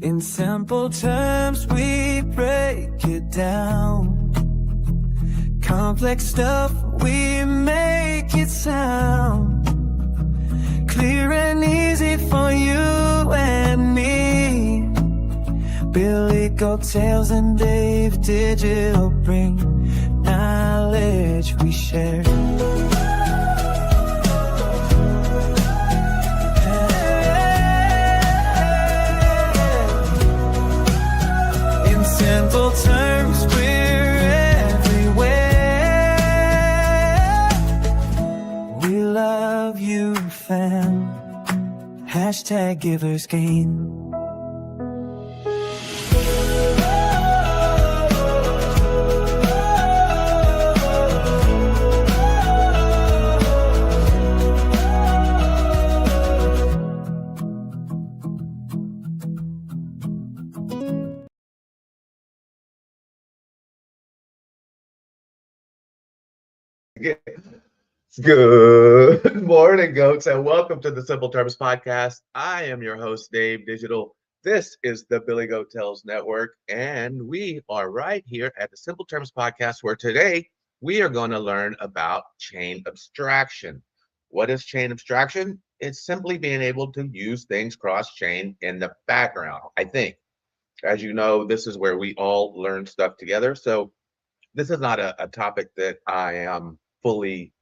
In simple terms, we break it down. Complex stuff, we make it sound clear and easy for you and me. Billy Goattails and Dave Digital bring knowledge we share. In simple terms, we're everywhere. We love you, fam. Hashtag givers gain. Good morning, goats, and welcome to the Simple Terms Podcast. I am your host, Dave Digital. This is the Billy Goat Tells Network, and we are right here at the Simple Terms Podcast, where today we are going to learn about chain abstraction. What is chain abstraction? It's simply being able to use things cross-chain in the background, I think. As you know, this is where we all learn stuff together. So this is not a topic that I am fully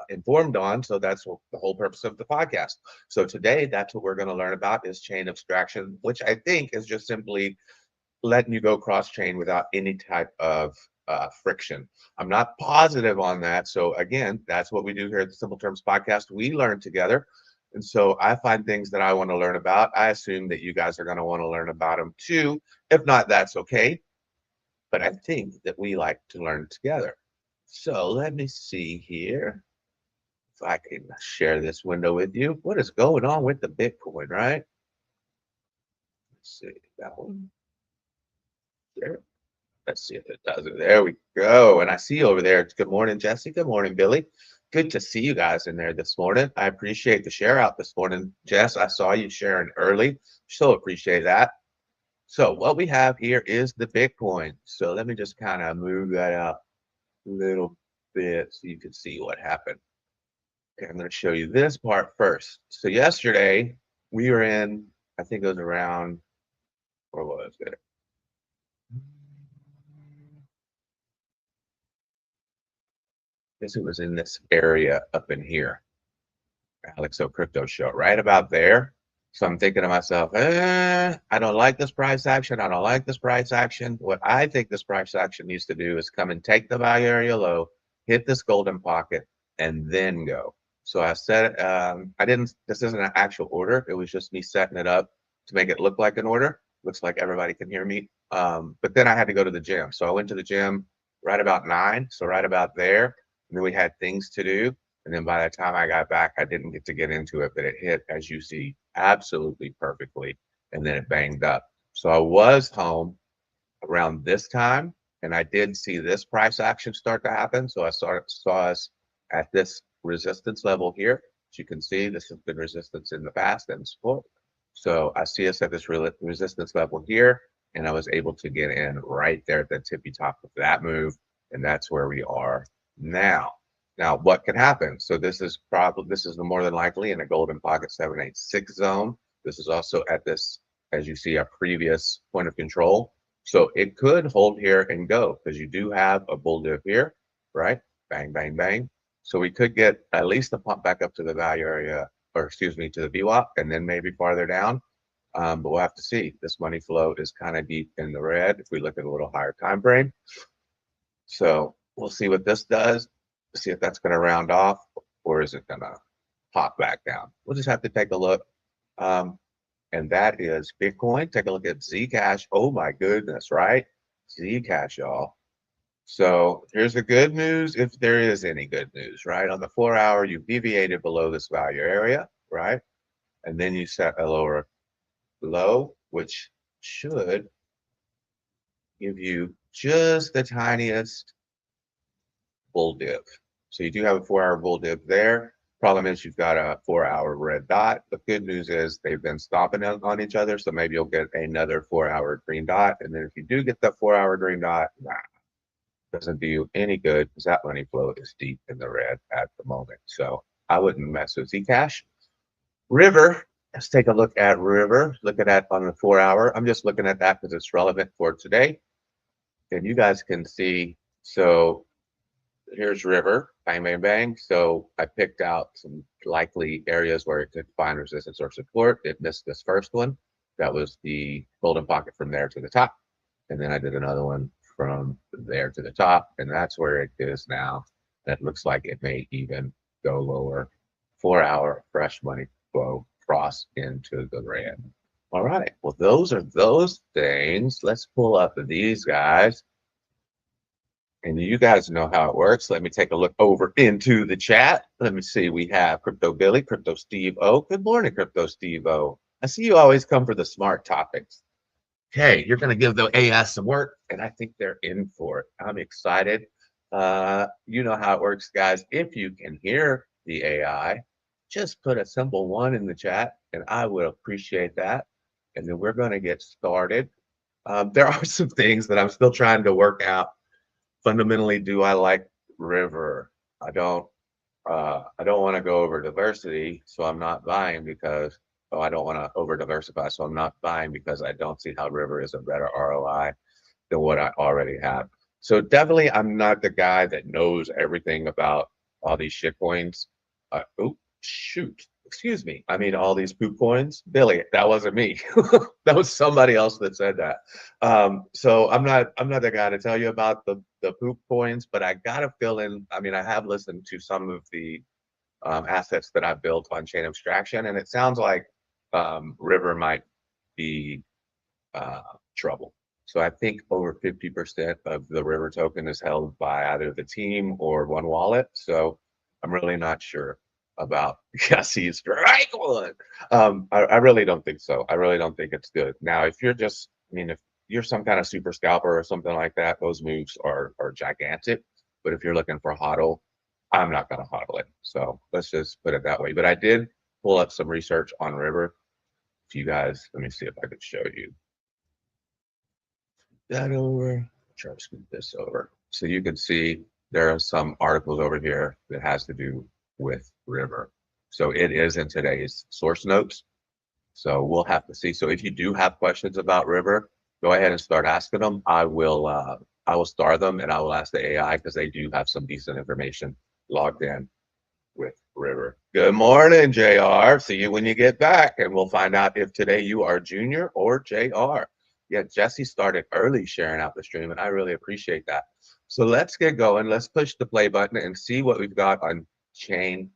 informed on, so that's the whole purpose of the podcast. So today, that's what we're going to learn about is chain abstraction, which I think is just simply letting you go cross-chain without any type of friction. I'm not positive on that. So again, that's what we do here at the Simple Terms Podcast. We learn together. And so I find things that I want to learn about. I assume that you guys are going to want to learn about them too. If not, that's okay. But I think that we like to learn together. So let me see here if I can share this window with you. What is going on with the Bitcoin, right? Let's see, that one. There. Let's see if it does it. There we go. And I see over there, good morning, Jesse. Good morning, Billy. Good to see you guys in there this morning. I appreciate the share out this morning. Jess, I saw you sharing early. So appreciate that. So what we have here is the Bitcoin. So let me just kind of move that out a little bit so you can see what happened. Okay, I'm going to show you this part first. So yesterday we were in, I think it was around, where was it? I guess it was in this area up in here. Alexo Crypto Show, right about there. So I'm thinking to myself, I don't like this price action. I don't like this price action. What I think this price action needs to do is come and take the value area low, hit this golden pocket, and then go. So I said, this isn't an actual order. It was just me setting it up to make it look like an order. Looks like everybody can hear me. But then I had to go to the gym. So I went to the gym right about 9. So right about there. And then we had things to do. And then by the time I got back, I didn't get to get into it, but it hit, as you see, absolutely perfectly. And then it banged up. So I was home around this time, and I did see this price action start to happen. So I saw us at this resistance level here. As you can see, this has been resistance in the past and support. So I see us at this resistance level here, and I was able to get in right there at the tippy top of that move. And that's where we are now. Now, what can happen? So this is the more than likely in a golden pocket 786 zone. This is also at this, as you see, a previous point of control. So it could hold here and go because you do have a bull dip here, right? Bang, bang, bang. So we could get at least a pump back up to the value area, or excuse me, to the VWAP, and then maybe farther down. But we'll have to see. This money flow is kind of deep in the red if we look at a little higher time frame. So we'll see what this does. See if that's going to round off, or is it going to pop back down? We'll just have to take a look. And that is Bitcoin. Take a look at Zcash. Oh my goodness, right? Zcash, y'all. So here's the good news, if there is any good news, right? On the 4-hour, you deviated below this value area, right? And then you set a lower low, which should give you just the tiniest bull dip. So you do have a 4-hour bull dip there, Problem is you've got a 4-hour red dot. The good news is they've been stomping on each other, so maybe you'll get another 4-hour green dot. And then if you do get the 4-hour green dot, nah, doesn't do you any good because that money flow is deep in the red at the moment. So I wouldn't mess with Zcash. River, let's take a look at River. Look at that on the 4-hour. I'm just looking at that because it's relevant for today. And you guys can see, so here's River, bang, bang, bang. So I picked out some likely areas where it could find resistance or support. It missed this first one. That was the golden pocket from there to the top. And then I did another one from there to the top. And that's where it is now. That looks like it may even go lower. 4-hour fresh money flow cross into the red. All right. Well, those are those things. Let's pull up these guys. And you guys know how it works. Let me take a look over into the chat. Let me see. We have Crypto Billy, Crypto Steve O. Good morning, Crypto Steve O. I see you always come for the smart topics. Okay, you're going to give the AI some work, and I think they're in for it. I'm excited. You know how it works, guys. If you can hear the AI, just put a simple 1 in the chat, and I would appreciate that. And then we're going to get started. There are some things that I'm still trying to work out. Fundamentally, do I like River? I don't want to go over diversity, so I'm not buying because I don't want to over diversify, so I'm not buying because I don't see how River is a better ROI than what I already have. So definitely, I'm not the guy that knows everything about all these shit coins. Oh shoot, excuse me. I mean, all these poop coins. Billy, that wasn't me. That was somebody else that said that. So I'm not the guy to tell you about the poop coins, but I got a feeling. I mean, I have listened to some of the assets that I built on chain abstraction, and it sounds like River might be trouble. So I think over 50% of the River token is held by either the team or one wallet. So I'm really not sure about Cassie's strike one. I really don't think so. I really don't think it's good. Now, if you're just, I mean, if you're some kind of super scalper or something like that, those moves are gigantic. But if you're looking for hodl, I'm not going to hodl it. So let's just put it that way. But I did pull up some research on River. If you guys, let me see if I could show you that over. Try to scoot this over. So you can see there are some articles over here that has to do with River. So it is in today's source notes. So we'll have to see. So if you do have questions about River, go ahead and start asking them. I will star them and I will ask the AI because they do have some decent information logged in with River. Good morning, JR. See you when you get back, and we'll find out if today you are Junior or JR. Yeah, Jesse started early sharing out the stream, and I really appreciate that. So let's get going. Let's push the play button and see what we've got on chain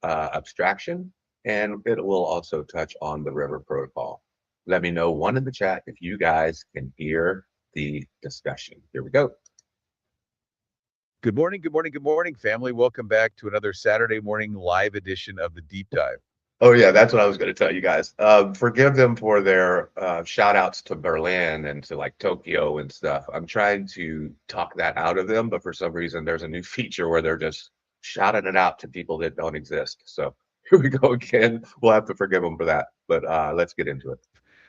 abstraction, and it will also touch on the River protocol. Let me know 1 in the chat if you guys can hear the discussion. Here we go. Good morning, good morning, good morning, family. Welcome back to another Saturday morning live edition of the Deep Dive. Oh yeah, that's what I was going to tell you guys. Forgive them for their shout outs to Berlin and to like Tokyo and stuff. I'm trying to talk that out of them, but for some reason there's a new feature where they're just shouting it out to people that don't exist. So here we go again. We'll have to forgive them for that, but let's get into it.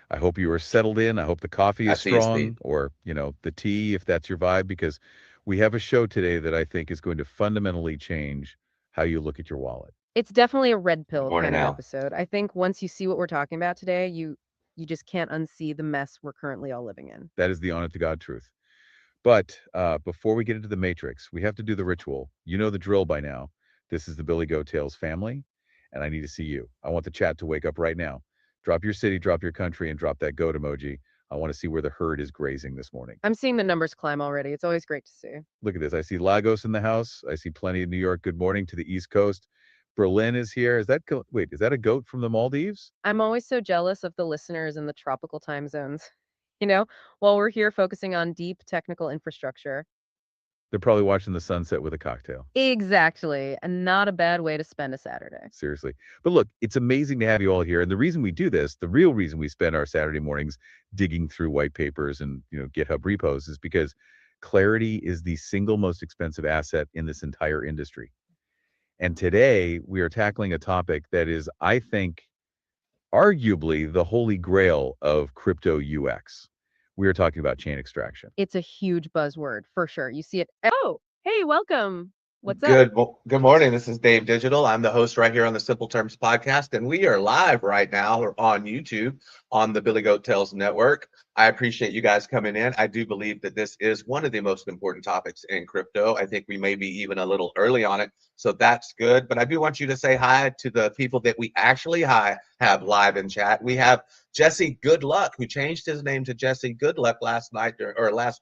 I hope you are settled in. I hope the coffee is I see you, strong, Steve. or the tea, if that's your vibe, because we have a show today that I think is going to fundamentally change how you look at your wallet. It's definitely a red pill morning, kind of Al. episode. I think once you see what we're talking about today, you just can't unsee the mess we're currently all living in. That is the honest to God truth. But before we get into the matrix, we have to do the ritual. You know the drill by now. This is the Billy Goat Tales family, and I need to see you. I want the chat to wake up right now. Drop your city, drop your country, and drop that goat emoji. I want to see where the herd is grazing this morning. I'm seeing the numbers climb already. It's always great to see. Look at this. I see Lagos in the house. I see plenty of New York. Good morning to the East Coast. Berlin is here. Is that wait, is that a goat from the Maldives? I'm always so jealous of the listeners in the tropical time zones. You know, while we're here focusing on deep technical infrastructure. They're probably watching the sunset with a cocktail. Exactly. And not a bad way to spend a Saturday. Seriously. But look, it's amazing to have you all here. And the reason we do this, the real reason we spend our Saturday mornings digging through white papers and GitHub repos is because clarity is the single most expensive asset in this entire industry. And today we are tackling a topic that is, I think, arguably the holy grail of crypto UX. We are talking about chain extraction. It's a huge buzzword for sure. You see it. Oh, hey, welcome. What's up? Good morning. This is Dave Digital. I'm the host right here on the Simple Terms podcast, and we are live right now on YouTube on the Billy Goat Tales Network. I appreciate you guys coming in. I do believe that this is one of the most important topics in crypto. I think we may be even a little early on it, so that's good. But I do want you to say hi to the people that we actually have live in chat. We have Jesse Goodluck, who changed his name to Jesse Goodluck last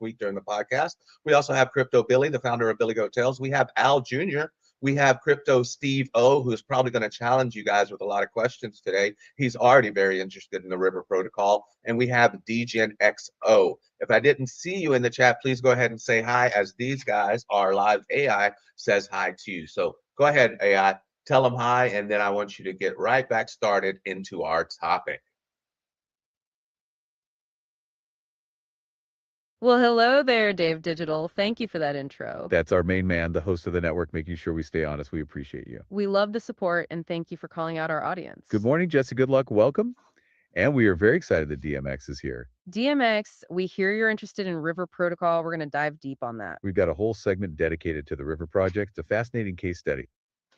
week during the podcast. We also have Crypto Billy, the founder of Billy Goat Tales. We have Al Jr. We have Crypto Steve O, who's probably going to challenge you guys with a lot of questions today. He's already very interested in the River Protocol. And we have DGen XO. If I didn't see you in the chat, please go ahead and say hi, as these guys, our live AI, says hi to you. So go ahead, AI, tell them hi, and then I want you to get right back started into our topic. Well, hello there, Dave Digital. Thank you for that intro. That's our main man, the host of the network, making sure we stay honest. We appreciate you. We love the support and thank you for calling out our audience. Good morning, Jesse Goodluck. Welcome. And we are very excited that DMX is here. DMX, we hear you're interested in River Protocol. We're going to dive deep on that. We've got a whole segment dedicated to the River Project. It's a fascinating case study.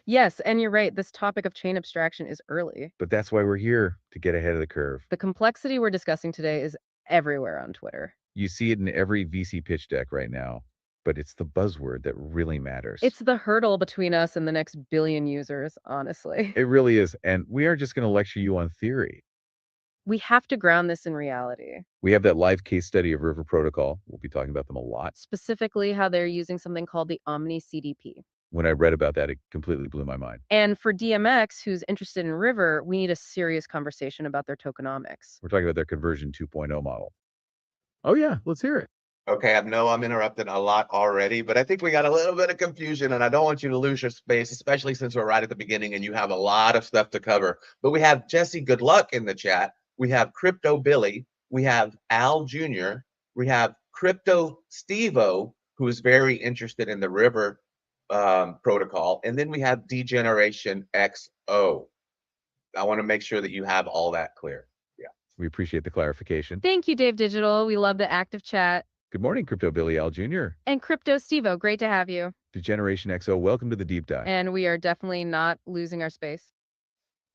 Yes, and you're right. This topic of chain abstraction is early. But that's why we're here, to get ahead of the curve. The complexity we're discussing today is everywhere on Twitter. You see it in every VC pitch deck right now, but it's the buzzword that really matters. It's the hurdle between us and the next billion users, honestly. It really is. And we aren't just going to lecture you on theory. We have to ground this in reality. We have that live case study of River Protocol. We'll be talking about them a lot. Specifically, how they're using something called the Omni CDP. When I read about that, it completely blew my mind. And for DMX, who's interested in River, we need a serious conversation about their tokenomics. We're talking about their conversion 2.0 model. Oh, yeah, let's hear it. Okay, I know I'm interrupting a lot already, but I think we got a little bit of confusion, and I don't want you to lose your space, especially since we're right at the beginning and you have a lot of stuff to cover. But we have Jesse Goodluck in the chat. We have Crypto Billy. We have Al Jr. We have Crypto Steve-O, who is very interested in the River protocol. And then we have Degeneration XO. I want to make sure that you have all that clear. Yeah. We appreciate the clarification. Thank you, Dave Digital. We love the active chat. Good morning, Crypto Billy, Al Jr. And Crypto Steve-O, great to have you. Degeneration XO, welcome to the deep dive. And we are definitely not losing our space.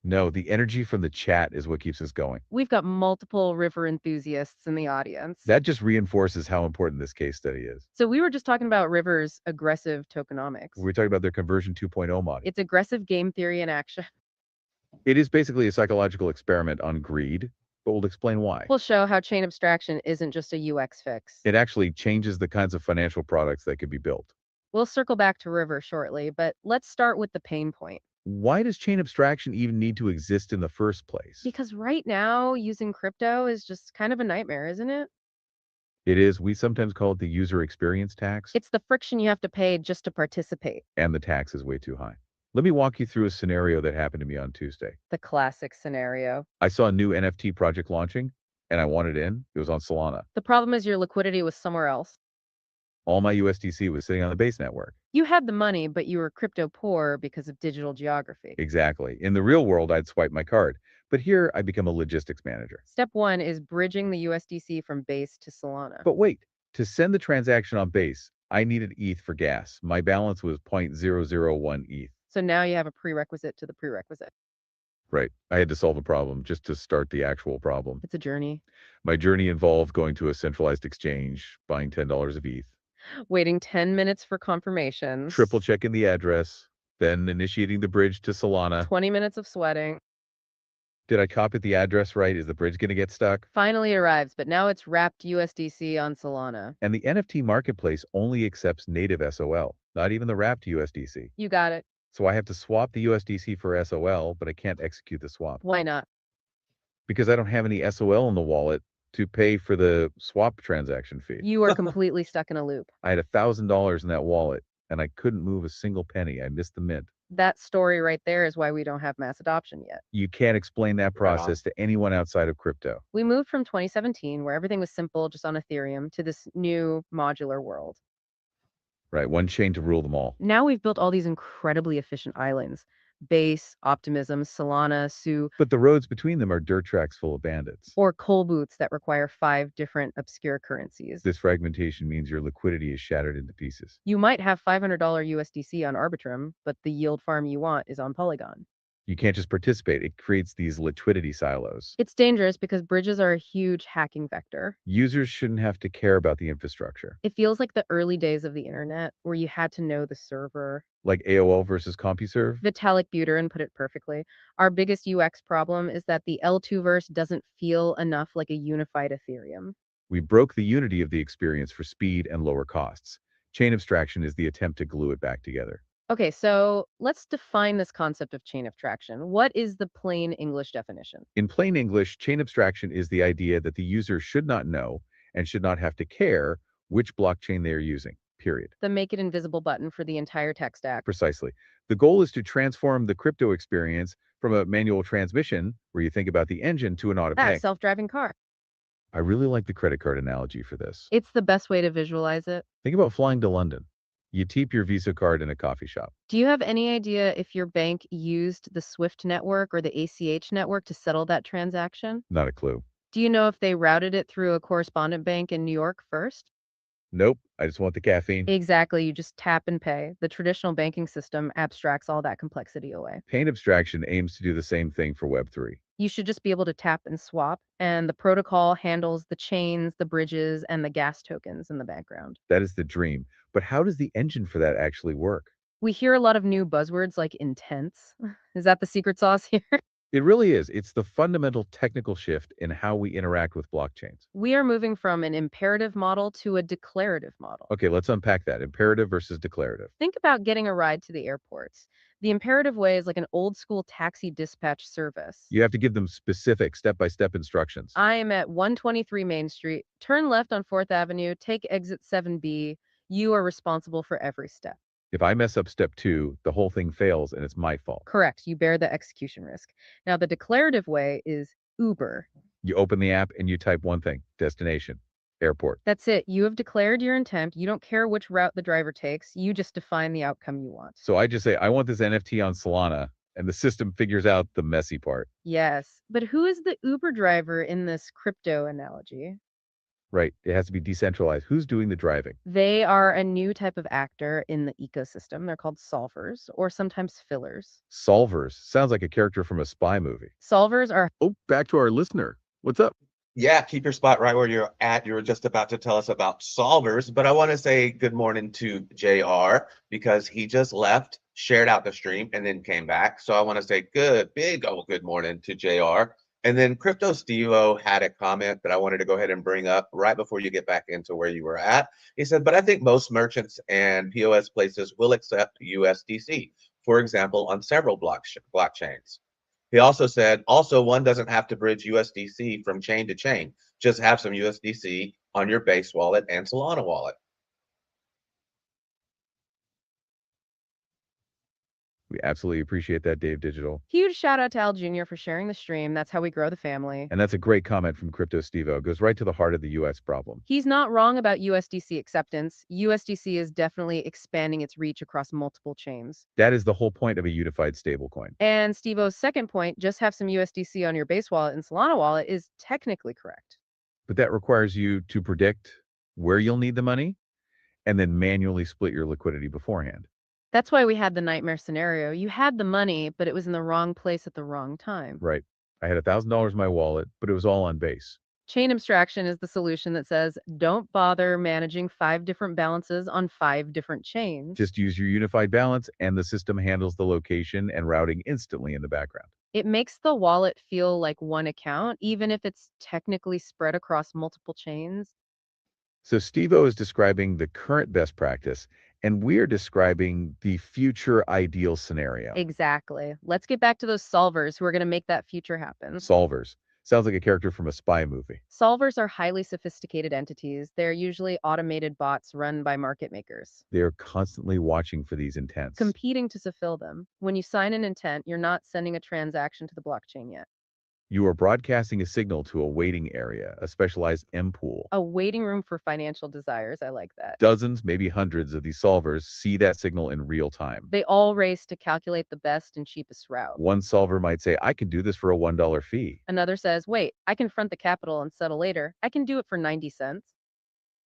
No, the energy from the chat is what keeps us going. We've got multiple River enthusiasts in the audience. That just reinforces how important this case study is. So we were just talking about River's aggressive tokenomics. We're talking about their conversion 2.0 model. It's aggressive game theory in action. It is basically a psychological experiment on greed, but we'll explain why. We'll show how chain abstraction isn't just a UX fix. It actually changes the kinds of financial products that could be built. We'll circle back to River shortly, but let's start with the pain point. Why does chain abstraction even need to exist in the first place? Because right now, using crypto is just kind of a nightmare, isn't it? It is. We sometimes call it the user experience tax. It's the friction you have to pay just to participate. And the tax is way too high. Let me walk you through a scenario that happened to me on Tuesday. The classic scenario. I saw a new NFT project launching, and I wanted in. It was on Solana. The problem is your liquidity was somewhere else. All my USDC was sitting on the base network. You had the money, but you were crypto poor because of digital geography. Exactly. In the real world, I'd swipe my card. But here, I become a logistics manager. Step 1 is bridging the USDC from Base to Solana. But wait, to send the transaction on Base, I needed ETH for gas. My balance was 0.001 ETH. So now you have a prerequisite to the prerequisite. Right. I had to solve a problem just to start the actual problem. It's a journey. My journey involved going to a centralized exchange, buying $10 of ETH, Waiting 10 minutes for confirmations. triple checking the address, then initiating the bridge to Solana. 20 minutes of sweating. Did I copy the address right? Is the bridge going to get stuck? Finally arrives, but now it's wrapped USDC on Solana. And the NFT marketplace only accepts native SOL, not even the wrapped USDC. You got it. So I have to swap the USDC for SOL, but I can't execute the swap Why not? because I don't have any SOL in the wallet to pay for the swap transaction fee. You are completely stuck in a loop. I had $1,000 in that wallet and I couldn't move a single penny. I missed the mint. That story right there is why we don't have mass adoption yet. You can't explain that Right on. process to anyone outside of crypto. We moved from 2017, where everything was simple just on Ethereum, to this new modular world. Right, one chain to rule them all. Now we've built all these incredibly efficient islands. Base, Optimism, Solana, Su, But the roads between them are dirt tracks full of bandits. or coal boots that require 5 different obscure currencies. This fragmentation means your liquidity is shattered into pieces. You might have $500 USDC on Arbitrum, but the yield farm you want is on Polygon. You can't just participate, it creates these liquidity silos. It's dangerous because bridges are a huge hacking vector. Users shouldn't have to care about the infrastructure. It feels like the early days of the internet where you had to know the server. Like AOL versus CompuServe? Vitalik Buterin put it perfectly. Our biggest UX problem is that the L2 verse doesn't feel enough like a unified Ethereum. We broke the unity of the experience for speed and lower costs. Chain abstraction is the attempt to glue it back together. Okay, so let's define this concept of chain abstraction. What is the plain English definition? In plain English, chain abstraction is the idea that the user should not know and should not have to care which blockchain they are using, period. The make it invisible button for the entire tech stack. Precisely. The goal is to transform the crypto experience from a manual transmission, where you think about the engine, to an auto pay. Self-driving car. I really like the credit card analogy for this. It's the best way to visualize it. Think about flying to London. You tap your Visa card in a coffee shop. Do you have any idea if your bank used the SWIFT network or the ACH network to settle that transaction? Not a clue. Do you know if they routed it through a correspondent bank in New York first? Nope, I just want the caffeine. Exactly, you just tap and pay. The traditional banking system abstracts all that complexity away. Chain abstraction aims to do the same thing for Web3. You should just be able to tap and swap, and the protocol handles the chains, the bridges, and the gas tokens in the background. That is the dream. But how does the engine for that actually work? We hear a lot of new buzzwords like intense. Is that the secret sauce here? It really is. It's the fundamental technical shift in how we interact with blockchains. We are moving from an imperative model to a declarative model. Okay, let's unpack that. Imperative versus declarative. Think about getting a ride to the airports. The imperative way is like an old school taxi dispatch service. You have to give them specific step-by-step instructions. I am at 123 Main Street. Turn left on 4th Avenue, take exit 7B. You are responsible for every step. If I mess up step 2, the whole thing fails and it's my fault. Correct. You bear the execution risk. Now, the declarative way is Uber. You open the app and you type one thing, destination, airport. That's it. You have declared your intent. You don't care which route the driver takes. You just define the outcome you want. So I just say, I want this NFT on Solana, and the system figures out the messy part. Yes. But who is the Uber driver in this crypto analogy? Right. It has to be decentralized. Who's doing the driving? They are a new type of actor in the ecosystem. They're called solvers or sometimes fillers. Solvers. Sounds like a character from a spy movie. Solvers are Oh, back to our listener. What's up? Yeah, keep your spot right where you're at. You were just about to tell us about solvers, but I want to say good morning to JR because he just left, shared out the stream, and then came back. So I want to say good morning to JR. And then Crypto Stevo had a comment that I wanted to go ahead and bring up right before you get back into where you were at. He said, but I think most merchants and POS places will accept USDC, for example, on several blockchains. He also said, one doesn't have to bridge USDC from chain to chain. Just have some USDC on your base wallet and Solana wallet. We absolutely appreciate that, Dave Digital. huge shout out to Al Jr. for sharing the stream. That's how we grow the family. And that's a great comment from Crypto Stevo. It goes right to the heart of the US problem. He's not wrong about USDC acceptance. USDC is definitely expanding its reach across multiple chains. That is the whole point of a unified stablecoin. And Stevo's second point, just have some USDC on your base wallet and Solana wallet, is technically correct. But that requires you to predict where you'll need the money and then manually split your liquidity beforehand. That's why we had the nightmare scenario. You had the money, but it was in the wrong place at the wrong time. Right. I had $1,000 in my wallet, but it was all on base. Chain abstraction is the solution that says, don't bother managing 5 different balances on 5 different chains. Just use your unified balance and the system handles the location and routing instantly in the background. It makes the wallet feel like one account, even if it's technically spread across multiple chains. So Stevo is describing the current best practice, and we're describing the future ideal scenario. Exactly. Let's get back to those solvers who are going to make that future happen. Solvers. Sounds like a character from a spy movie. Solvers are highly sophisticated entities. They're usually automated bots run by market makers, They are constantly watching for these intents. competing to fulfill them. When you sign an intent, you're not sending a transaction to the blockchain yet. You are broadcasting a signal to a waiting area, a specialized M pool. A waiting room for financial desires. I like that. Dozens, maybe hundreds of these solvers see that signal in real time. They all race to calculate the best and cheapest route. One solver might say, I can do this for a $1 fee. Another says, wait, I can front the capital and settle later. I can do it for 90 cents.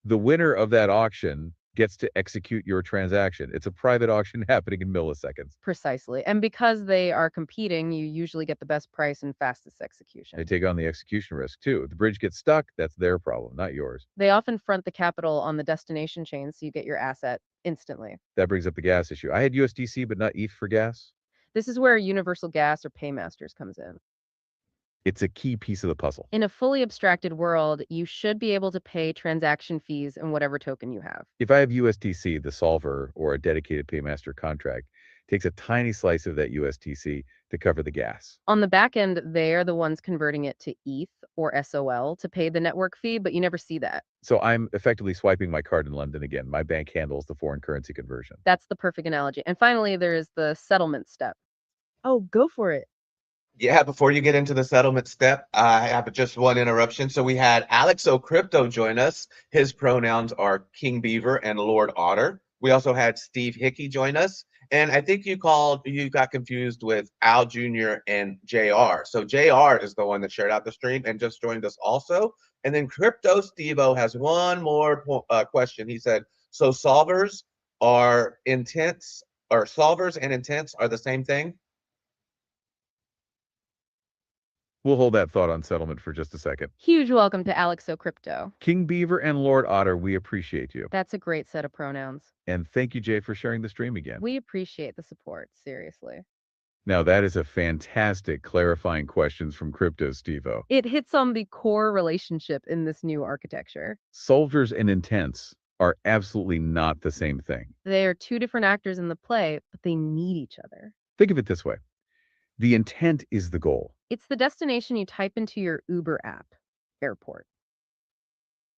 The winner of that auction gets to execute your transaction. It's a private auction happening in milliseconds. Precisely. And because they are competing, you usually get the best price and fastest execution. They take on the execution risk too. If the bridge gets stuck, that's their problem, not yours. They often front the capital on the destination chain so you get your asset instantly. That brings up the gas issue. I had USDC, but not ETH for gas. This is where universal gas or paymasters comes in. It's a key piece of the puzzle. In a fully abstracted world, you should be able to pay transaction fees in whatever token you have. If I have USDC, the solver or a dedicated paymaster contract takes a tiny slice of that USDC to cover the gas. On the back end, they are the ones converting it to ETH or SOL to pay the network fee, but you never see that. So I'm effectively swiping my card in London again. My bank handles the foreign currency conversion. That's the perfect analogy. And finally, there is the settlement step. Oh, go for it. Yeah, before you get into the settlement step, I have just one interruption. So we had Alex O'Crypto join us. His pronouns are King Beaver and Lord Otter. We also had Steve Hickey join us. And I think you got confused with Al Jr. and JR. So JR is the one that shared out the stream and just joined us also. And then Crypto Stevo has one more question. He said, so solvers and intents are the same thing? We'll hold that thought on settlement for just a second. Huge welcome to Alex O'Crypto. King Beaver and Lord Otter, we appreciate you. That's a great set of pronouns. And thank you, Jay, for sharing the stream again. We appreciate the support, seriously. Now, that is a fantastic clarifying questions from Crypto Stevo. It hits on the core relationship in this new architecture. Solvers and intents are absolutely not the same thing. They are two different actors in the play, but they need each other. Think of it this way. The intent is the goal. It's the destination you type into your Uber app, airport.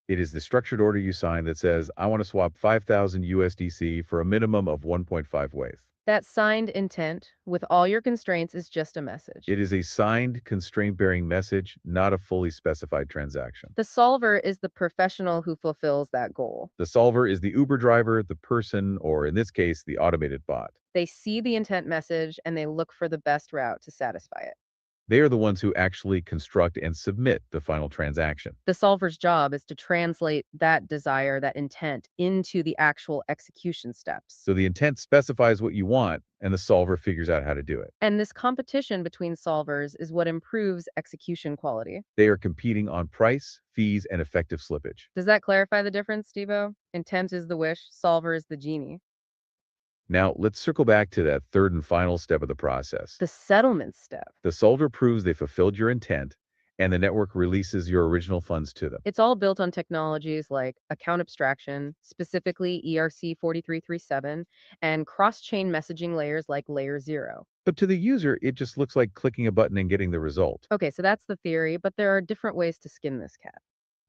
It is the structured order you sign that says, I want to swap 5,000 USDC for a minimum of 1.5 WAIF. That signed intent with all your constraints is just a message. It is a signed, constraint-bearing message, not a fully specified transaction. The solver is the professional who fulfills that goal. The solver is the Uber driver, the person, or in this case, the automated bot. They see the intent message and they look for the best route to satisfy it. They are the ones who actually construct and submit the final transaction. The solver's job is to translate that desire, that intent, into the actual execution steps. So the intent specifies what you want, and the solver figures out how to do it. And this competition between solvers is what improves execution quality. They are competing on price, fees, and effective slippage. Does that clarify the difference, Stevo? Intent is the wish, solver is the genie. Now, let's circle back to that third and final step of the process. The settlement step. The solver proves they fulfilled your intent, and the network releases your original funds to them. It's all built on technologies like account abstraction, specifically ERC-4337, and cross-chain messaging layers like Layer 0. But to the user, it just looks like clicking a button and getting the result. Okay, so that's the theory, but there are different ways to skin this cat.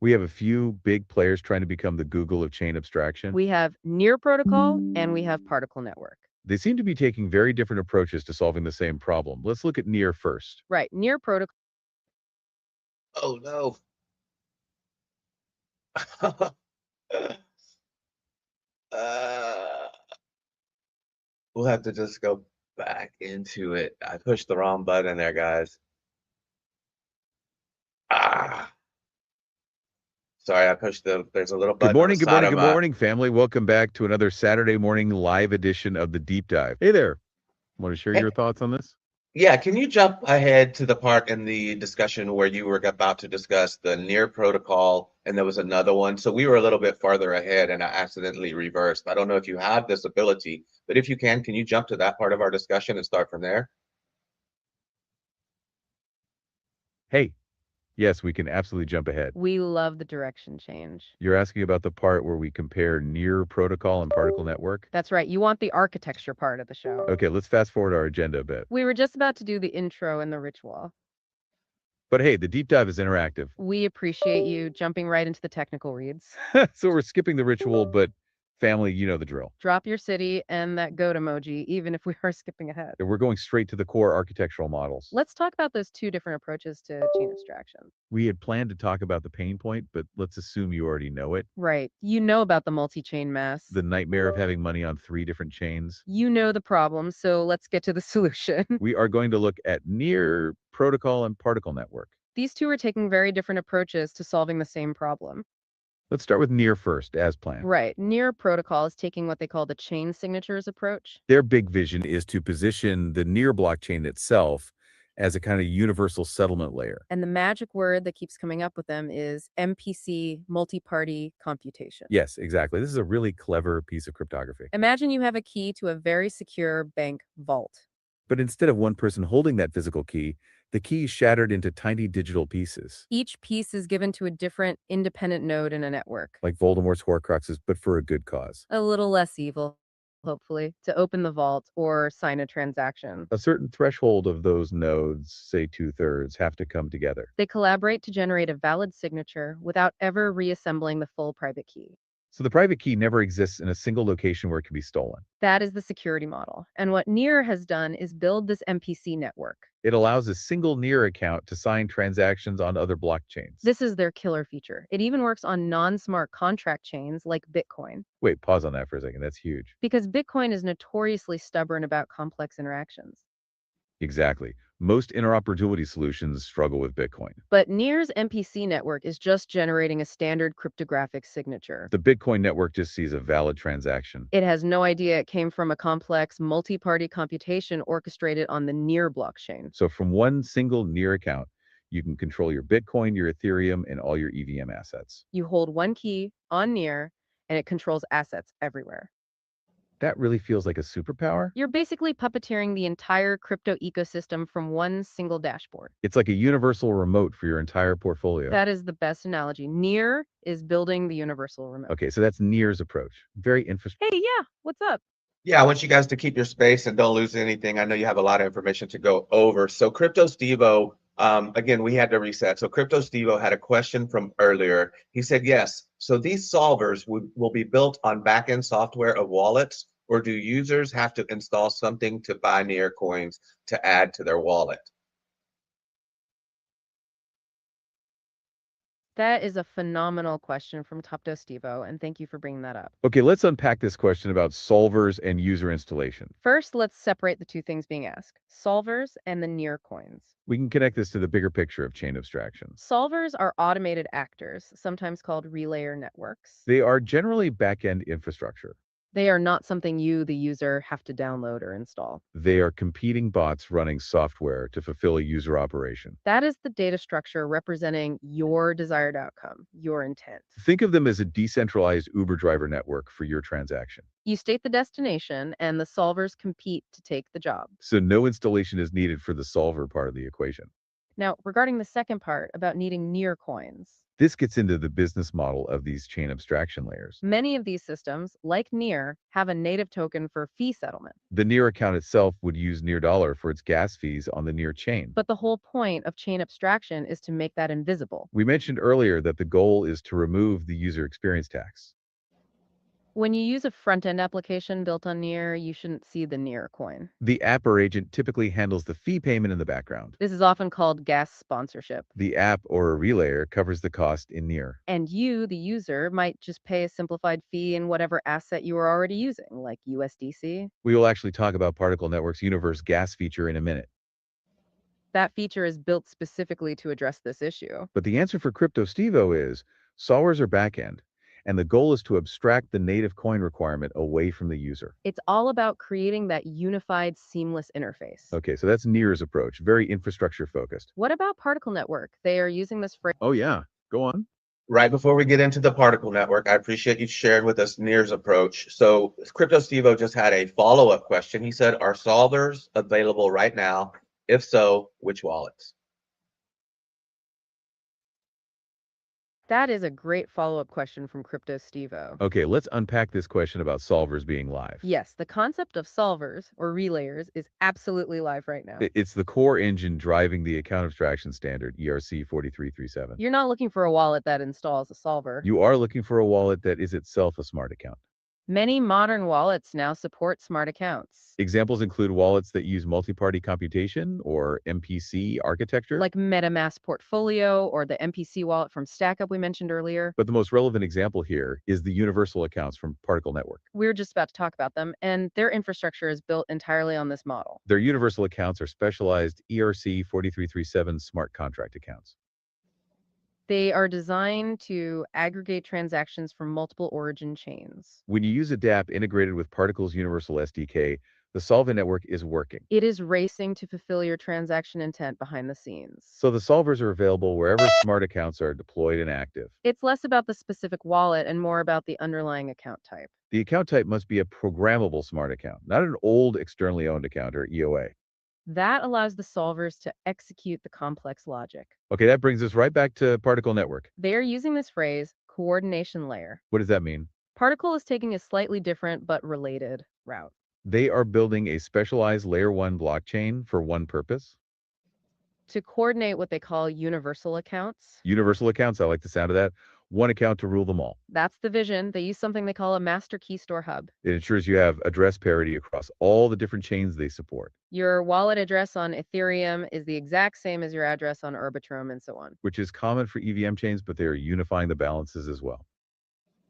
We have a few big players trying to become the Google of chain abstraction. We have Near Protocol and we have Particle Network. They seem to be taking very different approaches to solving the same problem. Let's look at Near first. Right, Near Protocol. Oh no. We'll have to just go back into it. I pushed the wrong button there, guys. Sorry, I pushed there's a little button. Good morning, family. Welcome back to another Saturday morning live edition of the Deep Dive. Hey there. Want to share your thoughts on this? Yeah, can you jump ahead to the part in the discussion where you were about to discuss the Near protocol and there was another one? So we were a little bit farther ahead and I accidentally reversed. I don't know if you have this ability, but if you can you jump to that part of our discussion and start from there? Hey, yes, we can absolutely jump ahead. We love the direction change. You're asking about the part where we compare Near protocol and particle network? That's right. You want the architecture part of the show. Okay, let's fast forward our agenda a bit. We were just about to do the intro and the ritual. But hey, the deep dive is interactive. We appreciate you jumping right into the technical reads. So we're skipping the ritual, but Family, you know the drill. Drop your city and that goat emoji, even if we are skipping ahead. And we're going straight to the core architectural models. Let's talk about those two different approaches to chain abstraction. We had planned to talk about the pain point, but let's assume you already know it. Right. You know about the multi-chain mess. The nightmare of having money on 3 different chains. You know the problem, so let's get to the solution. We are going to look at near protocol and particle network. These two are taking very different approaches to solving the same problem. Let's start with near first, as planned. Right. Near protocol is taking what they call the chain signatures approach. Their big vision is to position the near blockchain itself as a kind of universal settlement layer. And the magic word that keeps coming up with them is MPC, multi-party computation. Yes, exactly. This is a really clever piece of cryptography. Imagine you have a key to a very secure bank vault. But instead of one person holding that physical key, the key is shattered into tiny digital pieces, Each piece is given to a different independent node in a network. like Voldemort's Horcruxes, but for a good cause. A little less evil, hopefully, to open the vault or sign a transaction. A certain threshold of those nodes, say 2/3, have to come together. They collaborate to generate a valid signature without ever reassembling the full private key. So the private key never exists in a single location where it can be stolen. That is the security model. And what NEAR has done is build this MPC network. It allows a single near account to sign transactions on other blockchains. This is their killer feature. It even works on non-smart contract chains like Bitcoin, Wait, pause on that for a second. That's huge. because Bitcoin is notoriously stubborn about complex interactions. Exactly. Most interoperability solutions struggle with Bitcoin. But NEAR's MPC network is just generating a standard cryptographic signature. The Bitcoin network just sees a valid transaction. It has no idea it came from a complex multi-party computation orchestrated on the NEAR blockchain. So from one single near account, you can control your Bitcoin, your Ethereum, and all your EVM assets. You hold one key on NEAR, and it controls assets everywhere. That really feels like a superpower. You're basically puppeteering the entire crypto ecosystem from one single dashboard. It's like a universal remote for your entire portfolio. That is the best analogy. NEAR is building the universal remote. Okay, so that's Near's approach. Very interesting. Hey, yeah, what's up? Yeah, I want you guys to keep your space and don't lose anything. I know you have a lot of information to go over. So Crypto Stevo, again, we had to reset. So Crypto Stevo had a question from earlier. He said, yes, so these solvers will be built on backend software of wallets, or do users have to install something to buy Near coins to add to their wallet? That is a phenomenal question from Topto Stevo, and thank you for bringing that up. Okay, let's unpack this question about solvers and user installation. First, let's separate the two things being asked, solvers and the NEAR coins. We can connect this to the bigger picture of chain abstractions. Solvers are automated actors, sometimes called relayer networks. They are generally back-end infrastructure. They are not something you, the user, have to download or install. They are competing bots running software to fulfill a user operation. That is the data structure representing your desired outcome, your intent. Think of them as a decentralized Uber driver network for your transaction. You state the destination, and the solvers compete to take the job. So no installation is needed for the solver part of the equation. Now, regarding the second part about needing NEAR coins, This gets into the business model of these chain abstraction layers. many of these systems, like NEAR, have a native token for fee settlement. The Near account itself would use Near Dollar for its gas fees on the Near chain. But the whole point of chain abstraction is to make that invisible. We mentioned earlier that the goal is to remove the user experience tax. When you use a front-end application built on NEAR, you shouldn't see the NEAR coin. The app or agent typically handles the fee payment in the background. This is often called gas sponsorship. The app or a relayer covers the cost in Near. And you, the user, might just pay a simplified fee in whatever asset you are already using, like USDC. We will actually talk about Particle Network's Universe gas feature in a minute. That feature is built specifically to address this issue. But the answer for Crypto Stevo is solvers are backend, and the goal is to abstract the native coin requirement away from the user. It's all about creating that unified, seamless interface. Okay, so that's Near's approach, very infrastructure focused. What about Particle Network? They are using this phrase. Oh yeah, go on. Right before we get into the particle network, I appreciate you sharing with us Near's approach. So Crypto Stevo just had a follow-up question. He said, are solvers available right now? If so, which wallets? That is a great follow-up question from Crypto Stevo. Okay, let's unpack this question about solvers being live. Yes, the concept of solvers or relayers is absolutely live right now. It's the core engine driving the account abstraction standard, ERC 4337. You're not looking for a wallet that installs a solver. You are looking for a wallet that is itself a smart account. Many modern wallets now support smart accounts, Examples include wallets that use multi-party computation or MPC architecture. like MetaMask Portfolio or the MPC wallet from StackUp we mentioned earlier. But the most relevant example here is the universal accounts from Particle Network. We're just about to talk about them, and their infrastructure is built entirely on this model. Their universal accounts are specialized ERC 4337 smart contract accounts. They are designed to aggregate transactions from multiple origin chains. When you use a dApp integrated with Particle's Universal SDK, the solvent network is working. It is racing to fulfill your transaction intent behind the scenes. So the solvers are available wherever smart accounts are deployed and active. It's less about the specific wallet and more about the underlying account type. The account type must be a programmable smart account, not an old externally owned account or EOA. That allows the solvers to execute the complex logic. Okay, that brings us right back to Particle Network. They are using this phrase, coordination layer. What does that mean? Particle is taking a slightly different but related route. They are building a specialized layer 1 blockchain for one purpose. To coordinate what they call universal accounts. Universal accounts, I like the sound of that. One account to rule them all. That's the vision. They use something they call a master key store hub. It ensures you have address parity across all the different chains they support, Your wallet address on Ethereum is the exact same as your address on Arbitrum and so on. which is common for EVM chains, but they are unifying the balances as well.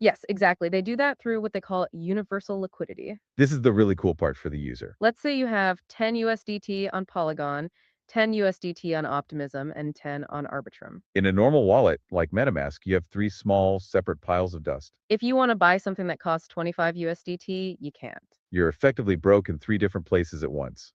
Yes, exactly. They do that through what they call universal liquidity. This is the really cool part for the user. Let's say you have 10 USDT on Polygon, 10 USDT on Optimism, and 10 on Arbitrum. In a normal wallet, like MetaMask, you have 3 small, separate piles of dust. If you want to buy something that costs 25 USDT, you can't. You're effectively broke in 3 different places at once.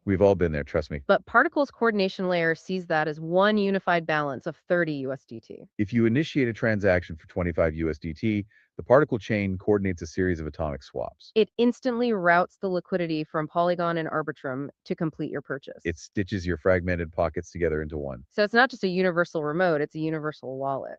We've all been there, trust me. But Particle's coordination layer sees that as one unified balance of 30 USDT. If you initiate a transaction for 25 USDT, the Particle chain coordinates a series of atomic swaps. It instantly routes the liquidity from Polygon and Arbitrum to complete your purchase. It stitches your fragmented pockets together into one. So it's not just a universal remote, it's a universal wallet.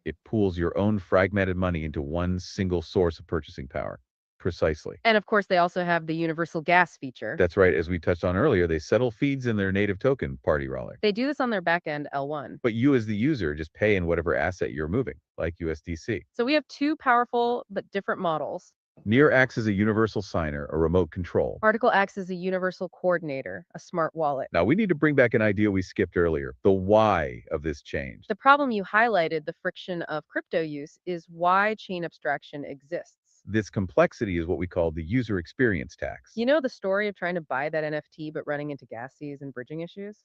It pools your own fragmented money into one single source of purchasing power. Precisely. And of course, they also have the universal gas feature. That's right. As we touched on earlier, they settle feeds in their native token, Party Roller. They do this on their backend L1. But you as the user just pay in whatever asset you're moving, like USDC. So we have two powerful but different models. Near acts as a universal signer, a remote control. Particle acts as a universal coordinator, a smart wallet. Now we need to bring back an idea we skipped earlier, the why of this change. The problem you highlighted, the friction of crypto use, is why chain abstraction exists. This complexity is what we call the user experience tax. You know the story of trying to buy that NFT but running into gas fees and bridging issues?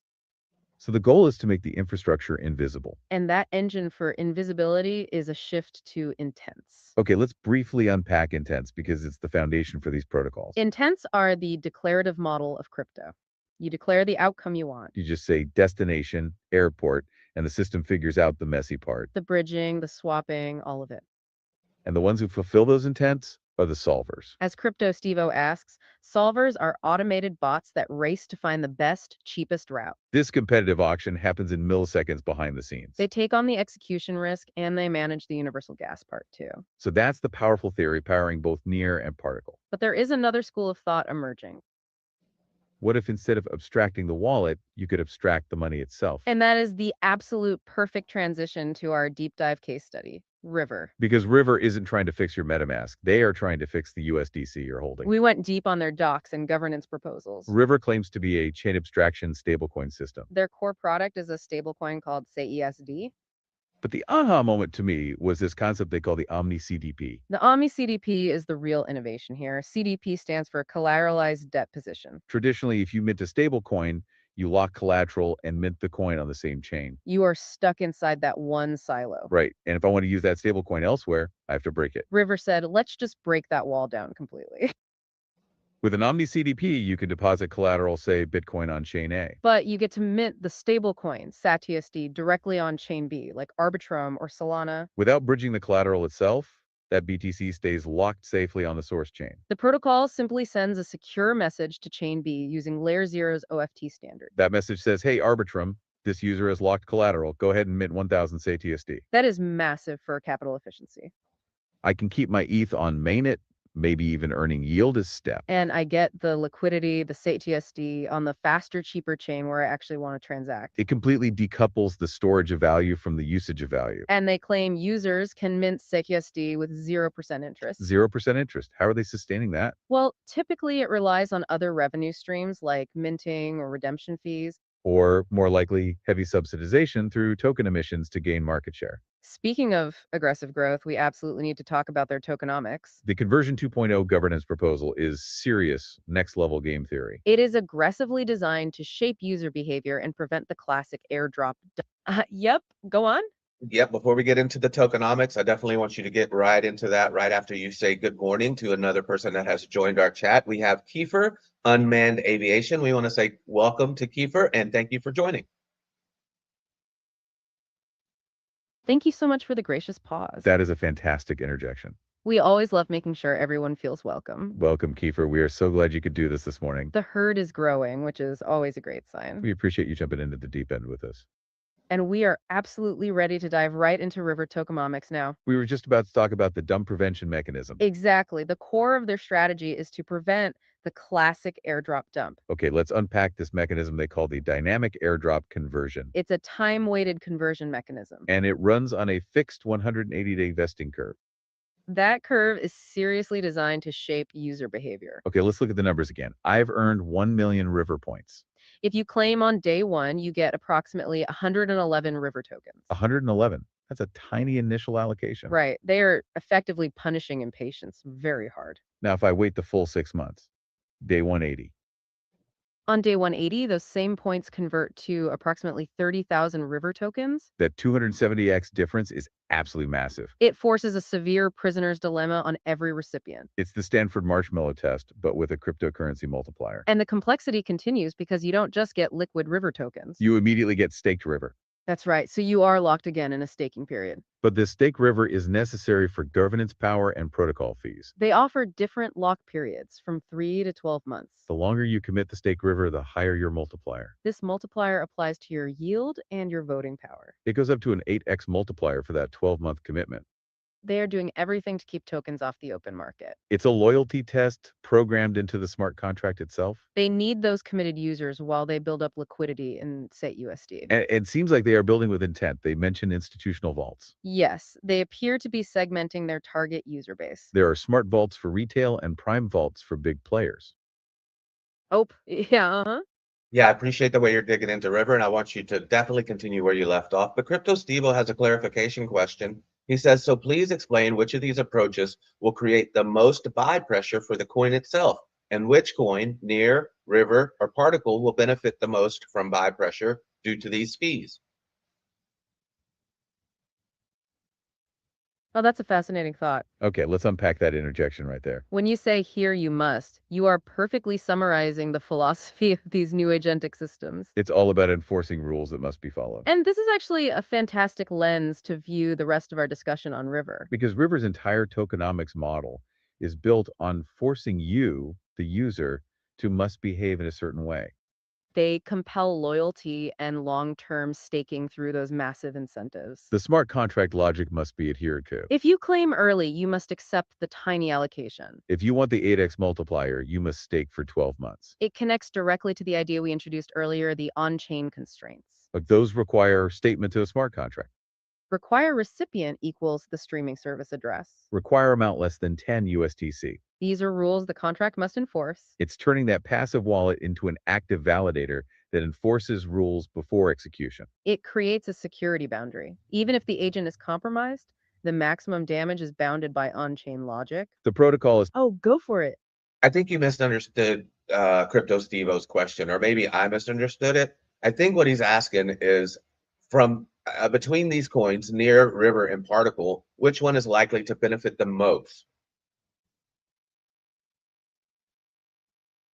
So the goal is to make the infrastructure invisible. And that engine for invisibility is a shift to intents. Okay, let's briefly unpack intents because it's the foundation for these protocols. Intents are the declarative model of crypto. You declare the outcome you want. You just say destination, airport, and the system figures out the messy part. The bridging, the swapping, all of it. And the ones who fulfill those intents are the solvers. As Crypto Stevo asks, solvers are automated bots that race to find the best, cheapest route. This competitive auction happens in milliseconds behind the scenes. They take on the execution risk and they manage the universal gas part too. So that's the powerful theory powering both Near and Particle. But there is another school of thought emerging. What if instead of abstracting the wallet, you could abstract the money itself? And that is the absolute perfect transition to our deep dive case study, River. Because River isn't trying to fix your MetaMask. They are trying to fix the USDC you're holding. We went deep on their docs and governance proposals. River claims to be a chain abstraction stablecoin system. Their core product is a stablecoin called SAESD. But the aha moment to me was this concept they call the Omni CDP. The Omni CDP is the real innovation here. CDP stands for collateralized debt position. Traditionally, if you mint a stablecoin, you lock collateral and mint the coin on the same chain. You are stuck inside that one silo. Right. And if I want to use that stablecoin elsewhere, I have to break it. River said, let's just break that wall down completely. With an Omni CDP, you can deposit collateral, say Bitcoin on chain A. But you get to mint the stablecoin, SATUSD, directly on chain B, like Arbitrum or Solana. Without bridging the collateral itself, that BTC stays locked safely on the source chain. The protocol simply sends a secure message to chain B using layer 0's OFT standard. That message says, hey, Arbitrum, this user has locked collateral. Go ahead and mint 1,000 SATUSD. That is massive for capital efficiency. I can keep my ETH on mainnet, maybe even earning yield as step. And I get the liquidity, the SATSD on the faster, cheaper chain where I actually want to transact. It completely decouples the storage of value from the usage of value. And they claim users can mint SATSD with 0% interest. 0% interest. How are they sustaining that? Well, typically it relies on other revenue streams like minting or redemption fees. Or more likely, heavy subsidization through token emissions to gain market share. Speaking of aggressive growth, we absolutely need to talk about their tokenomics. The Conversion 2.0 governance proposal is serious next level game theory. It is aggressively designed to shape user behavior and prevent the classic airdrop. Yep, go on. Yep, before we get into the tokenomics, I definitely want you to get right into that right after you say good morning to another person that has joined our chat. We have Kiefer, Unmanned Aviation. We want to say welcome to Kiefer and thank you for joining. Thank you so much for the gracious pause. That is a fantastic interjection. We always love making sure everyone feels welcome. Welcome, Kiefer. We are so glad you could do this morning. The herd is growing, which is always a great sign. We appreciate you jumping into the deep end with us. And we are absolutely ready to dive right into River tokenomics now. We were just about to talk about the dump prevention mechanism. Exactly. The core of their strategy is to prevent the classic airdrop dump. Okay, let's unpack this mechanism they call the dynamic airdrop conversion. It's a time-weighted conversion mechanism. And it runs on a fixed 180-day vesting curve. That curve is seriously designed to shape user behavior. Okay, let's look at the numbers again. I've earned 1 million River points. If you claim on day one, you get approximately 111 River tokens. 111. That's a tiny initial allocation. Right. They are effectively punishing impatience very hard. Now, if I wait the full 6 months, day 180. On day 180, those same points convert to approximately 30,000 River tokens. That 270x difference is absolutely massive. It forces a severe prisoner's dilemma on every recipient. It's the Stanford marshmallow test, but with a cryptocurrency multiplier. And the complexity continues because you don't just get liquid River tokens. You immediately get staked River. That's right. So you are locked again in a staking period. But this stake River is necessary for governance power and protocol fees. They offer different lock periods from 3 to 12 months. The longer you commit the stake River, the higher your multiplier. This multiplier applies to your yield and your voting power. It goes up to an 8x multiplier for that 12-month commitment. They are doing everything to keep tokens off the open market. It's a loyalty test programmed into the smart contract itself. They need those committed users while they build up liquidity in SATUSD. And it seems like they are building with intent. They mention institutional vaults. Yes, they appear to be segmenting their target user base. There are smart vaults for retail and prime vaults for big players. Oh, yeah, Yeah, I appreciate the way you're digging into River, and I want you to definitely continue where you left off. But Crypto Stevo has a clarification question. He says, so please explain which of these approaches will create the most buy pressure for the coin itself, and which coin, Near, River, or Particle will benefit the most from buy pressure due to these fees. Oh, that's a fascinating thought. Okay, let's unpack that interjection right there. When you say here you must, you are perfectly summarizing the philosophy of these new agentic systems. It's all about enforcing rules that must be followed. And this is actually a fantastic lens to view the rest of our discussion on River. Because River's entire tokenomics model is built on forcing you, the user, to must behave in a certain way. They compel loyalty and long-term staking through those massive incentives. The smart contract logic must be adhered to. If you claim early, you must accept the tiny allocation. If you want the 8x multiplier, you must stake for 12 months. It connects directly to the idea we introduced earlier, the on-chain constraints. But those require statement to a smart contract. Require recipient equals the streaming service address. Require amount less than 10 USDC. These are rules the contract must enforce. It's turning that passive wallet into an active validator that enforces rules before execution. It creates a security boundary. Even if the agent is compromised, the maximum damage is bounded by on-chain logic. The protocol is Oh, go for it. I think you misunderstood Crypto Stevo's question, or maybe I misunderstood it. I think what he's asking is from between these coins, Near, River, and Particle, which one is likely to benefit the most?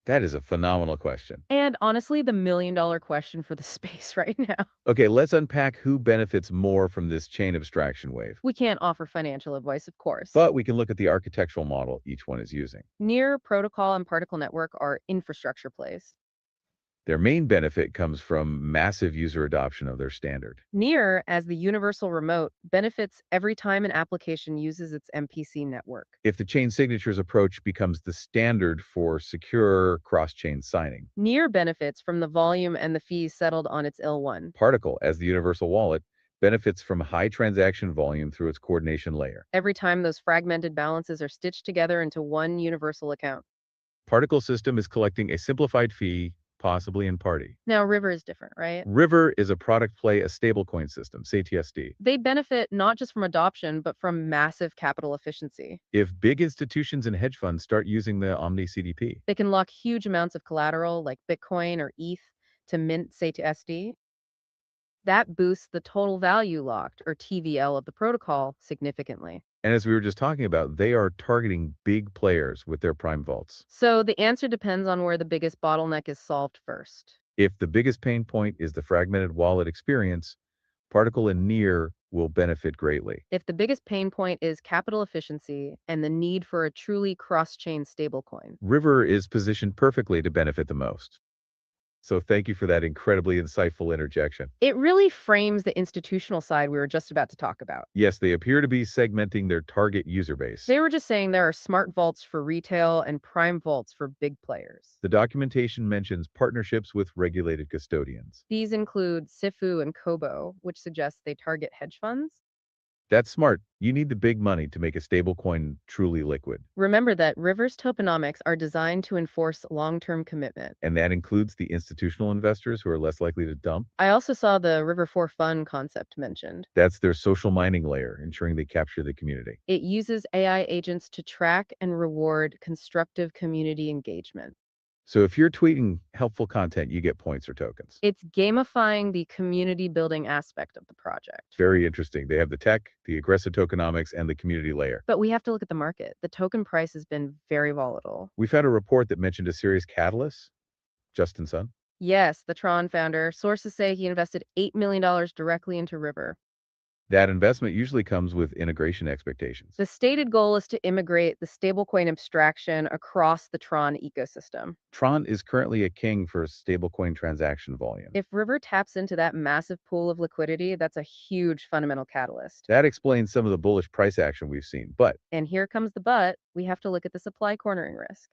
That is a phenomenal question. And honestly, the million-dollar question for the space right now. Okay, let's unpack who benefits more from this chain abstraction wave. We can't offer financial advice, of course. But we can look at the architectural model each one is using. Near, Protocol, and Particle Network are infrastructure plays. Their main benefit comes from massive user adoption of their standard. Near, as the universal remote, benefits every time an application uses its MPC network. If the chain signatures approach becomes the standard for secure cross-chain signing. Near benefits from the volume and the fees settled on its L1. Particle, as the universal wallet, benefits from high transaction volume through its coordination layer. Every time those fragmented balances are stitched together into one universal account. Particle system is collecting a simplified fee, possibly in party. Now, River is different, right? River is a product play, a stablecoin system, say TSD. They benefit not just from adoption, but from massive capital efficiency. If big institutions and hedge funds start using the Omni CDP, They can lock huge amounts of collateral like Bitcoin or ETH to mint, say, to SD. That boosts the total value locked, or TVL, of the protocol significantly. and as we were just talking about, they are targeting big players with their prime vaults. So the answer depends on where the biggest bottleneck is solved first. If the biggest pain point is the fragmented wallet experience, Particle and Near will benefit greatly. If the biggest pain point is capital efficiency and the need for a truly cross-chain stablecoin. River is positioned perfectly to benefit the most. So thank you for that incredibly insightful interjection. It really frames the institutional side we were just about to talk about. Yes, they appear to be segmenting their target user base. They were just saying there are smart vaults for retail and prime vaults for big players. The documentation mentions partnerships with regulated custodians. These include Sifu and Kobo, which suggests they target hedge funds. That's smart. You need the big money to make a stablecoin truly liquid. Remember that River's tokenomics are designed to enforce long-term commitment. And that includes the institutional investors who are less likely to dump. I also saw the River for Fun concept mentioned. That's their social mining layer, ensuring they capture the community. It uses AI agents to track and reward constructive community engagement. So if you're tweeting helpful content, you get points or tokens. It's gamifying the community building aspect of the project. Very interesting. They have the tech, the aggressive tokenomics, and the community layer. But we have to look at the market. The token price has been very volatile. We found a report that mentioned a serious catalyst, Justin Sun. Yes, the Tron founder. Sources say he invested $8 million directly into River. That investment usually comes with integration expectations. The stated goal is to immigrate the stablecoin abstraction across the Tron ecosystem. Tron is currently a king for stablecoin transaction volume. If River taps into that massive pool of liquidity, that's a huge fundamental catalyst. That explains some of the bullish price action we've seen. But And here comes the but, we have to look at the supply cornering risk.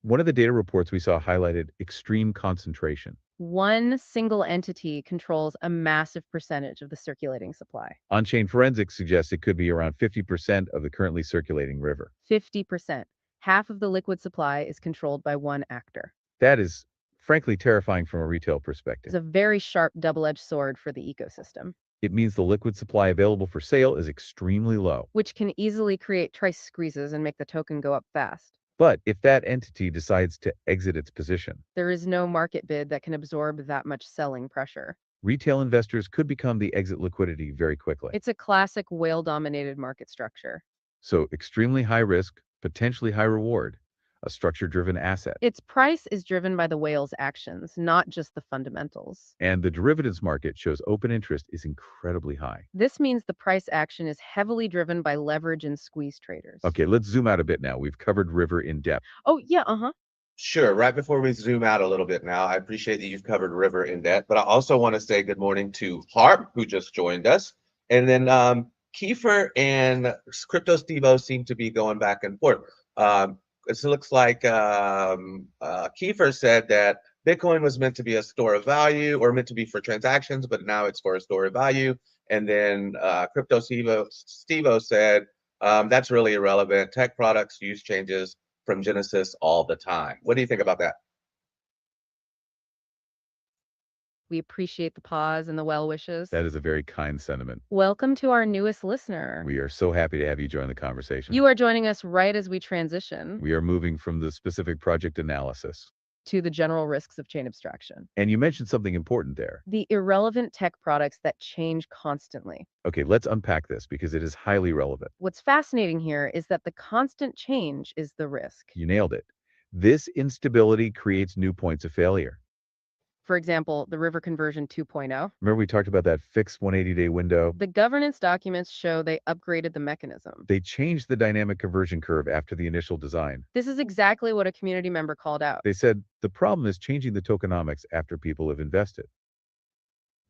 one of the data reports we saw highlighted extreme concentration. One single entity controls a massive percentage of the circulating supply. On-chain forensics suggests it could be around 50% of the currently circulating River. 50%. Half of the liquid supply is controlled by one actor. That is frankly terrifying from a retail perspective. It's a very sharp double-edged sword for the ecosystem, It means the liquid supply available for sale is extremely low. which can easily create price squeezes and make the token go up fast. But if that entity decides to exit its position, There is no market bid that can absorb that much selling pressure. retail investors could become the exit liquidity very quickly. It's a classic whale-dominated market structure. So extremely high risk, potentially high reward, a structure-driven asset. Its price is driven by the whale's actions, not just the fundamentals. And the derivatives market shows open interest is incredibly high. This means the price action is heavily driven by leverage and squeeze traders. Okay, let's zoom out a bit now. We've covered River in depth. Oh, yeah, Sure. Right before we zoom out a little bit now, I appreciate that you've covered River in depth, but I also want to say good morning to Harp, who just joined us. And then Kiefer and Crypto Stevo seem to be going back and forth. It looks like Kiefer said that Bitcoin was meant to be a store of value or meant to be for transactions, but now it's for a store of value. And then Crypto Stevo said that's really irrelevant. Tech products use changes from Genesis all the time. What do you think about that? we appreciate the pause and the well wishes. That is a very kind sentiment. Welcome to our newest listener. We are so happy to have you join the conversation. You are joining us right as we transition We are moving from the specific project analysis. to the general risks of chain abstraction. And you mentioned something important there. The irrelevant tech products that change constantly. Okay, let's unpack this because it is highly relevant. What's fascinating here is that the constant change is the risk. You nailed it. This instability creates new points of failure. For example, the River Conversion 2.0. Remember we talked about that fixed 180-day window? The governance documents show they upgraded the mechanism. They changed the dynamic conversion curve after the initial design. This is exactly what a community member called out. They said the problem is changing the tokenomics after people have invested.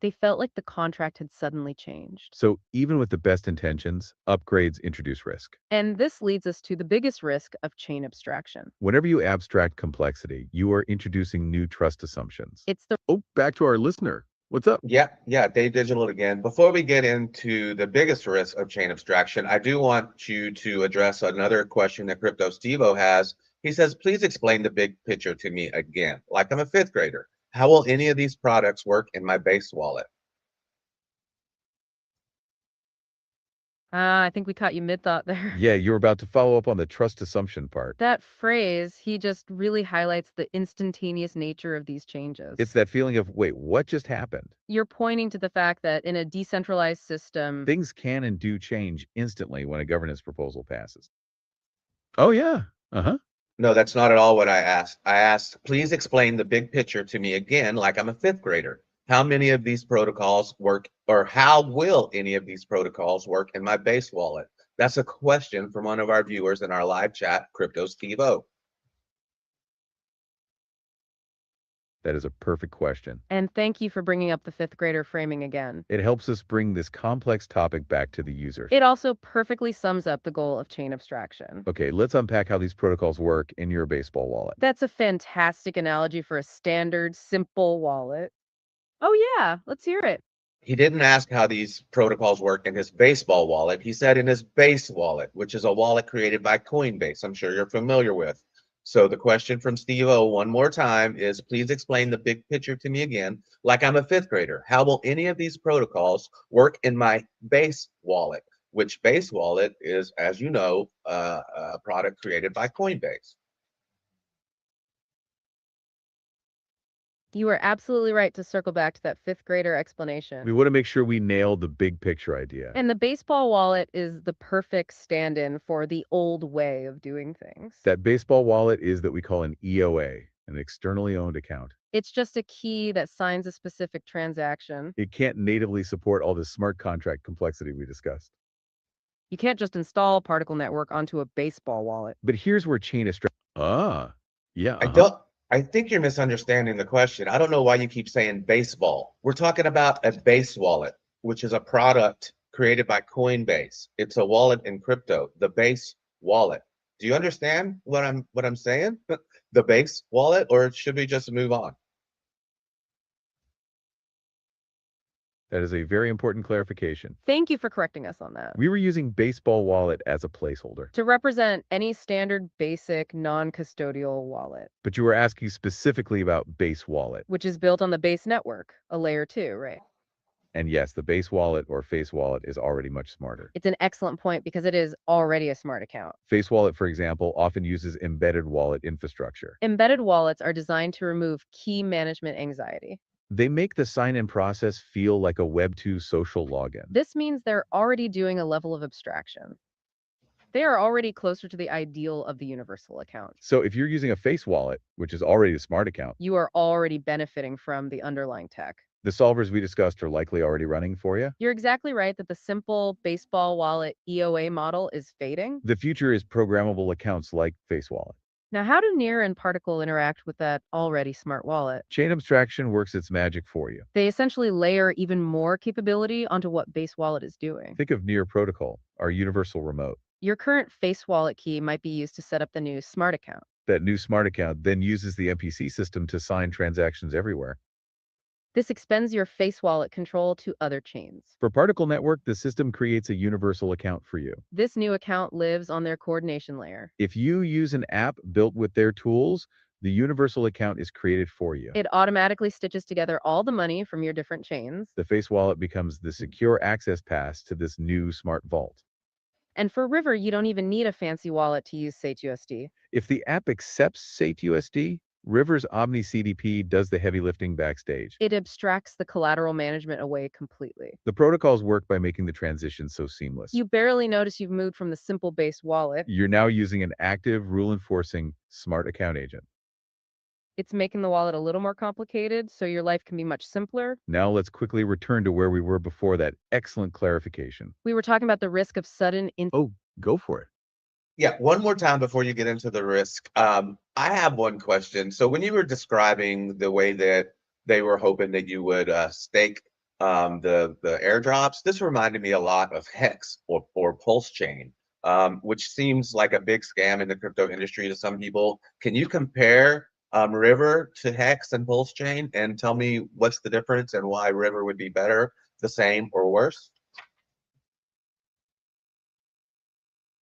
They felt like the contract had suddenly changed. So even with the best intentions, upgrades introduce risk. And this leads us to the biggest risk of chain abstraction. Whenever you abstract complexity, you are introducing new trust assumptions. It's the Oh, back to our listener. What's up? Yeah, Dave Digital again. Before we get into the biggest risk of chain abstraction, I do want you to address another question that Crypto Stevo has. He says, please explain the big picture to me again, like I'm a fifth grader. How will any of these products work in my base wallet? I think we caught you mid-thought there. Yeah, you're about to follow up on the trust assumption part. That phrase, he just really highlights the instantaneous nature of these changes. It's that feeling of, wait, what just happened? You're pointing to the fact that in a decentralized system, Things can and do change instantly when a governance proposal passes. Oh, yeah. No, that's not at all what I asked. I asked, please explain the big picture to me again, like I'm a fifth grader. How many of these protocols work, or how will any of these protocols work in my base wallet? That's a question from one of our viewers in our live chat, Crypto Stevo. That is a perfect question. and thank you for bringing up the fifth grader framing again. It helps us bring this complex topic back to the users. It also perfectly sums up the goal of chain abstraction. Okay, let's unpack how these protocols work in your baseball wallet. That's a fantastic analogy for a standard, simple wallet. Oh yeah, let's hear it. He didn't ask how these protocols work in his baseball wallet. He said in his base wallet, which is a wallet created by Coinbase. I'm sure you're familiar with. So the question from Steve O one more time is, please explain the big picture to me again, like I'm a fifth grader. How will any of these protocols work in my base wallet? Which base wallet is, as you know, a product created by Coinbase. You are absolutely right to circle back to that fifth grader explanation. We want to make sure we nail the big picture idea. And the baseball wallet is the perfect stand-in for the old way of doing things. That baseball wallet is that we call an EOA, an externally owned account. It's just a key that signs a specific transaction. It can't natively support all this smart contract complexity we discussed. You can't just install Particle Network onto a baseball wallet. But here's where chain abstraction. I think you're misunderstanding the question. I don't know why you keep saying baseball. We're talking about a base wallet, which is a product created by Coinbase. It's a wallet in crypto, the base wallet. Do you understand what I'm saying? The base wallet, or should we just move on? That is a very important clarification. Thank you for correcting us on that. We were using baseball wallet as a placeholder. To represent any standard, basic, non-custodial wallet, But you were asking specifically about base wallet. which is built on the base network, a layer 2, right? And yes, the base wallet or face wallet is already much smarter. It's an excellent point because it is already a smart account. Face wallet, for example, often uses embedded wallet infrastructure. Embedded wallets are designed to remove key management anxiety. They make the sign-in process feel like a Web2 social login. This means they're already doing a level of abstraction. They are already closer to the ideal of the universal account. So if you're using a face wallet, which is already a smart account, You are already benefiting from the underlying tech. the solvers we discussed are likely already running for you. You're exactly right that the simple baseball wallet EOA model is fading. The future is programmable accounts like face wallet. Now, how do Near and Particle interact with that already smart wallet? Chain abstraction works its magic for you. They essentially layer even more capability onto what base wallet is doing. Think of Near Protocol, our universal remote. Your current face wallet key might be used to set up the new smart account. That new smart account then uses the MPC system to sign transactions everywhere. This extends your face wallet control to other chains. For Particle Network, the system creates a universal account for you. This new account lives on their coordination layer. If you use an app built with their tools, the universal account is created for you. It automatically stitches together all the money from your different chains. The face wallet becomes the secure access pass to this new smart vault. And for River, you don't even need a fancy wallet to use SageUSD. If the app accepts SateUSD, River's Omni CDP does the heavy lifting backstage. It abstracts the collateral management away completely. The protocols work by making the transition so seamless. You barely notice you've moved from the simple base wallet. You're now using an active, rule-enforcing, smart account agent. It's making the wallet a little more complicated, so your life can be much simpler. Now let's quickly return to where we were before that excellent clarification. We were talking about the risk of sudden Oh, go for it. Yeah, one more time before you get into the risk. I have one question. So when you were describing the way that they were hoping that you would stake the airdrops, this reminded me a lot of Hex or Pulse Chain, which seems like a big scam in the crypto industry to some people. Can you compare River to Hex and Pulse Chain and tell me what's the difference and why River would be better, the same, or worse?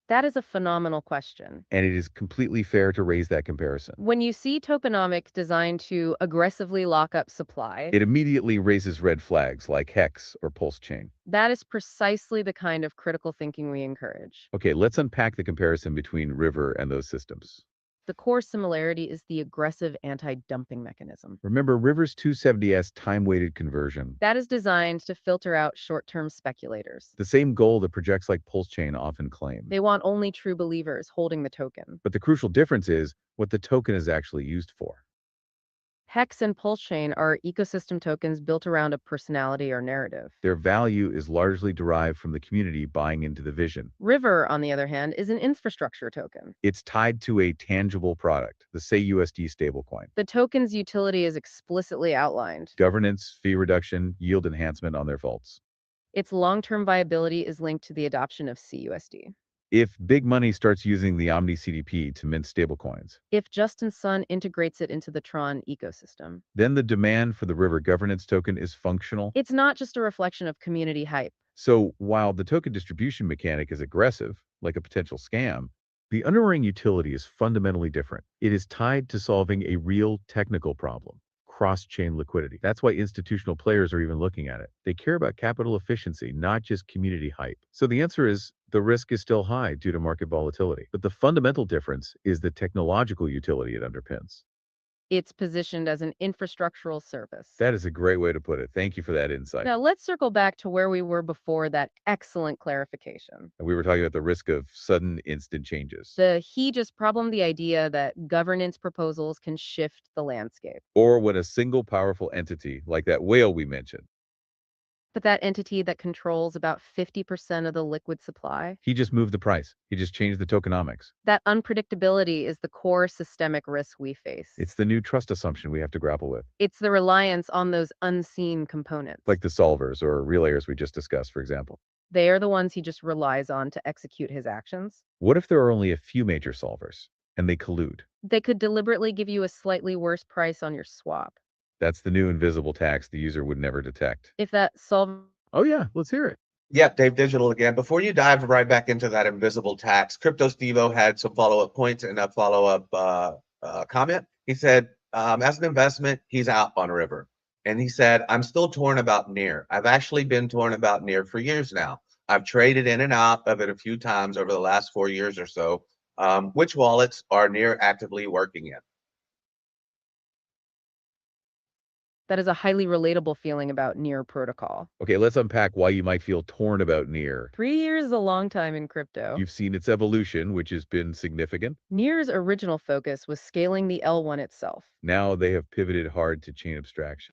That is a phenomenal question. And it is completely fair to raise that comparison. When you see tokenomics designed to aggressively lock up supply, It immediately raises red flags like Hex or Pulse Chain. that is precisely the kind of critical thinking we encourage. Okay, let's unpack the comparison between River and those systems. The core similarity is the aggressive anti-dumping mechanism. Remember River's 270S time-weighted conversion, That is designed to filter out short-term speculators. the same goal that projects like Pulse Chain often claim. They want only true believers holding the token. But the crucial difference is what the token is actually used for. Hex and Pulse Chain are ecosystem tokens built around a personality or narrative. Their value is largely derived from the community buying into the vision. River, on the other hand, is an infrastructure token. It's tied to a tangible product, the SayUSD stablecoin. The token's utility is explicitly outlined. Governance, fee reduction, yield enhancement on their vaults. Its long-term viability is linked to the adoption of CUSD. If big money starts using the Omni CDP to mint stablecoins, If Justin Sun integrates it into the Tron ecosystem, then the demand for the River governance token is functional. it's not just a reflection of community hype. So while the token distribution mechanic is aggressive, like a potential scam, the underlying utility is fundamentally different. It is tied to solving a real technical problem, cross-chain liquidity. That's why institutional players are even looking at it. They care about capital efficiency, not just community hype. So the answer is the risk is still high due to market volatility. But the fundamental difference is the technological utility it underpins. It's positioned as an infrastructural service. That is a great way to put it. Thank you for that insight. Now let's circle back to where we were before that excellent clarification. We were talking about the risk of sudden instant changes. He just problemed the idea that governance proposals can shift the landscape. Or when a single powerful entity, like that whale we mentioned, But that entity that controls about 50% of the liquid supply, he just moved the price. He just changed the tokenomics. that unpredictability is the core systemic risk we face. It's the new trust assumption we have to grapple with, It's the reliance on those unseen components. like the solvers or relayers we just discussed, for example. They are the ones he just relies on to execute his actions. What if there are only a few major solvers and they collude? They could deliberately give you a slightly worse price on your swap. That's the new invisible tax the user would never detect. If that solver Oh yeah, let's hear it. Yep, Dave Digital again. Before you dive right back into that invisible tax, Crypto Stevo had some follow-up points and a follow-up comment. He said, as an investment, he's out on River. And he said, I'm still torn about Near. I've actually been torn about Near for years now. I've traded in and out of it a few times over the last 4 years or so. Which wallets are Near actively working in? that is a highly relatable feeling about Near protocol. Okay, let's unpack why you might feel torn about Near. 3 years is a long time in crypto. You've seen its evolution, which has been significant. Near's original focus was scaling the L1 itself. Now they have pivoted hard to chain abstraction.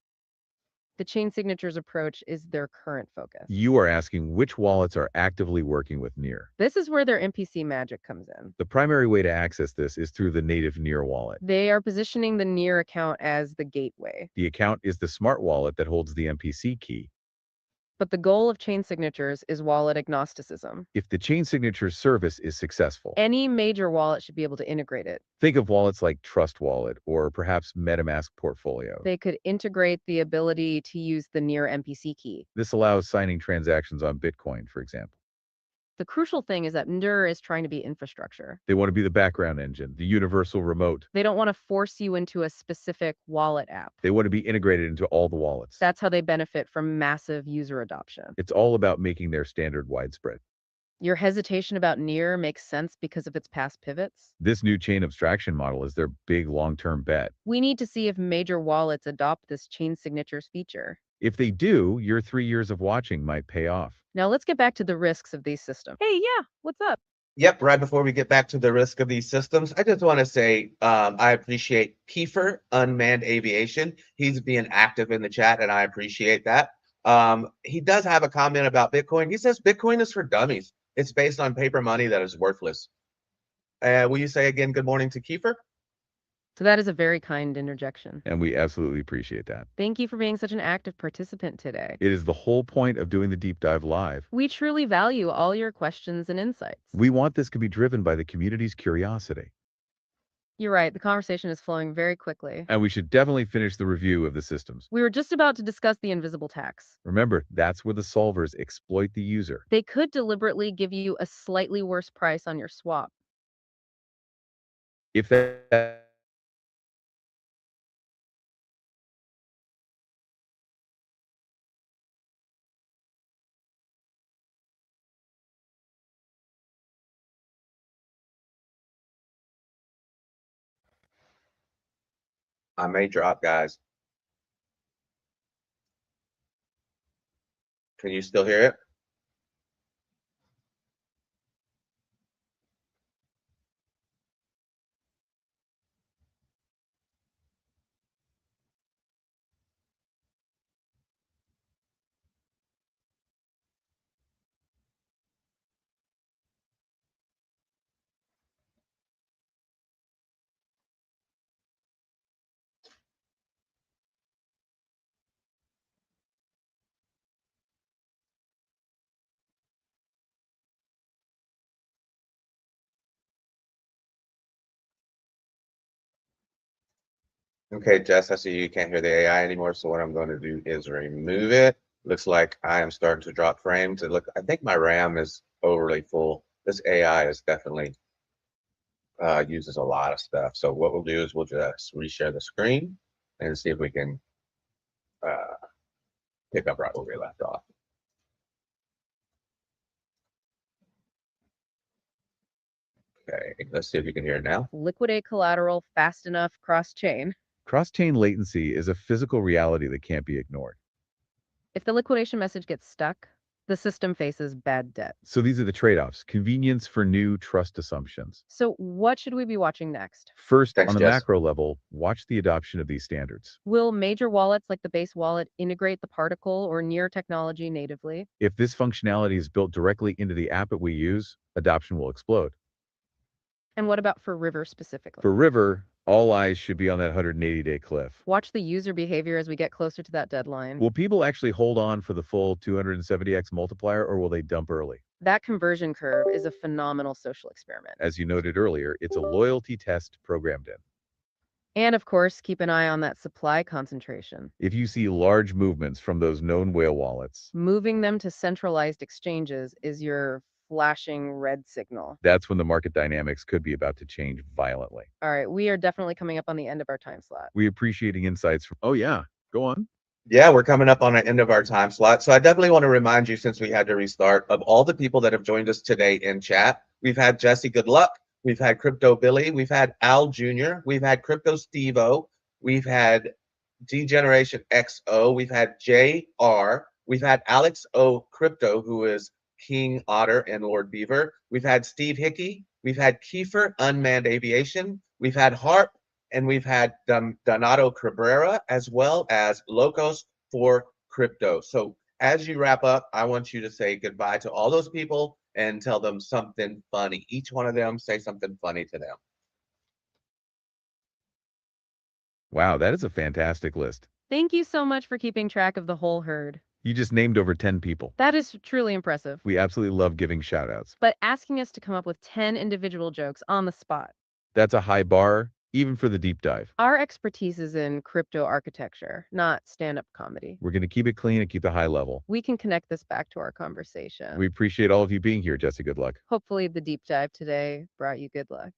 The chain signatures approach is their current focus. You are asking which wallets are actively working with Near. This is where their MPC magic comes in. The primary way to access this is through the native Near wallet. They are positioning the Near account as the gateway. The account is the smart wallet that holds the MPC key. But the goal of chain signatures is wallet agnosticism. If the chain signature service is successful, Any major wallet should be able to integrate it. think of wallets like Trust Wallet or perhaps MetaMask Portfolio. They could integrate the ability to use the Near MPC key. This allows signing transactions on Bitcoin, for example. The crucial thing is that Near is trying to be infrastructure. They want to be the background engine, the universal remote. They don't want to force you into a specific wallet app. They want to be integrated into all the wallets. That's how they benefit from massive user adoption. It's all about making their standard widespread. Your hesitation about Near makes sense because of its past pivots. This new chain abstraction model is their big long-term bet. We need to see if major wallets adopt this chain signatures feature. If they do, your 3 years of watching might pay off. Now let's get back to the risks of these systems. Hey, yeah, what's up? Yep, right before we get back to the risk of these systems, I just want to say I appreciate Kiefer Unmanned Aviation. He's being active in the chat, and I appreciate that. He does have a comment about Bitcoin. He says Bitcoin is for dummies. It's based on paper money that is worthless. Will you say again, good morning to Kiefer? So that is a very kind interjection. And we absolutely appreciate that. Thank you for being such an active participant today. It is the whole point of doing the deep dive live. We truly value all your questions and insights. We want this to be driven by the community's curiosity. You're right, the conversation is flowing very quickly. And we should definitely finish the review of the systems. We were just about to discuss the invisible tax. Remember, that's where the solvers exploit the user. They could deliberately give you a slightly worse price on your swap. If that I may drop, guys. Can you still hear it? Okay, Jess, I see you can't hear the AI anymore, so what I'm going to do is remove it. Looks like I am starting to drop frames. I think my RAM is overly full. This AI is definitely uses a lot of stuff. So what we'll do is we'll just reshare the screen and see if we can pick up right where we left off. Okay, let's see if you can hear it now. Liquidate collateral fast enough cross-chain. cross-chain latency is a physical reality that can't be ignored. If the liquidation message gets stuck, the system faces bad debt. So these are the trade-offs. Convenience for new trust assumptions. So what should we be watching next? First, Thanks, on the Jess. macro level, watch the adoption of these standards. Will major wallets like the Base wallet integrate the particle or near technology natively? If this functionality is built directly into the app that we use, adoption will explode. And what about for River specifically? For River, all eyes should be on that 180-day cliff. Watch the user behavior as we get closer to that deadline. Will people actually hold on for the full 270x multiplier, or will they dump early? That conversion curve is a phenomenal social experiment. As you noted earlier, it's a loyalty test programmed in. And of course, keep an eye on that supply concentration. If you see large movements from those known whale wallets, Moving them to centralized exchanges is your flashing red signal. that's when the market dynamics could be about to change violently. All right, we are definitely coming up on the end of our time slot. We appreciating insights from, oh yeah, go on. Yeah, we're coming up on the end of our time slot. So I definitely want to remind you, since we had to restart, of all the people that have joined us today in chat. We've had Jesse Good Luck. We've had Crypto Billy. We've had Al Jr. We've had Crypto Steve-O. We've had Degeneration XO. We've had JR. We've had Alex O Crypto, who is King Otter and Lord Beaver. We've had Steve Hickey. We've had Kiefer Unmanned Aviation. We've had Harp. And we've had Donato Cabrera, as well as Locos for Crypto. So as you wrap up, I want you to say goodbye to all those people and tell them something funny. Each one of them, say something funny to them. Wow, that is a fantastic list. Thank you so much for keeping track of the whole herd. You just named over 10 people. That is truly impressive. We absolutely love giving shout outs. But asking us to come up with 10 individual jokes on the spot. That's a high bar, even for the deep dive. Our expertise is in crypto architecture, not stand-up comedy. We're going to keep it clean and keep the high level. We can connect this back to our conversation. We appreciate all of you being here, Jesse. Good luck. Hopefully the deep dive today brought you good luck.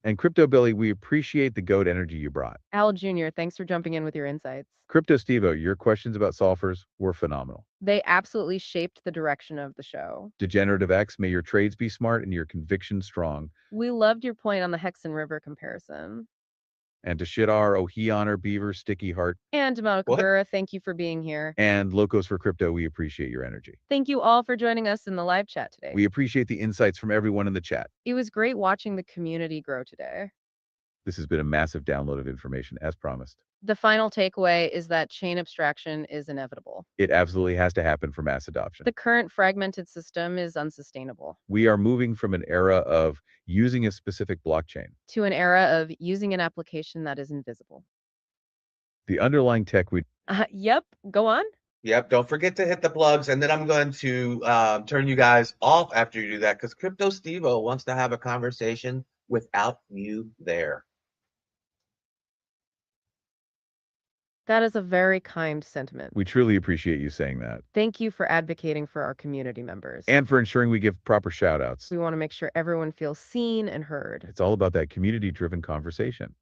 And Crypto Billy, we appreciate the GOAT energy you brought. Al Jr., thanks for jumping in with your insights. Crypto Steve-O, your questions about solvers were phenomenal. They absolutely shaped the direction of the show. Degenerative X, may your trades be smart and your conviction strong. We loved your point on the Hex and River comparison. And to Shidar, Ohianer, Beaver, Sticky Heart, And Demona What? Kabura, thank you for being here. and Locos for Crypto, we appreciate your energy. Thank you all for joining us in the live chat today. We appreciate the insights from everyone in the chat. It was great watching the community grow today. This has been a massive download of information, as promised. The final takeaway is that chain abstraction is inevitable. It absolutely has to happen for mass adoption. The current fragmented system is unsustainable. We are moving from an era of using a specific blockchain. To an era of using an application that is invisible. The underlying tech we Yep, go on. Yep. Don't forget to hit the plugs, and then I'm going to turn you guys off after you do that because Crypto Stevo wants to have a conversation without you there. That is a very kind sentiment. we truly appreciate you saying that. Thank you for advocating for our community members. And for ensuring we give proper shout outs. We want to make sure everyone feels seen and heard. It's all about that community driven conversation.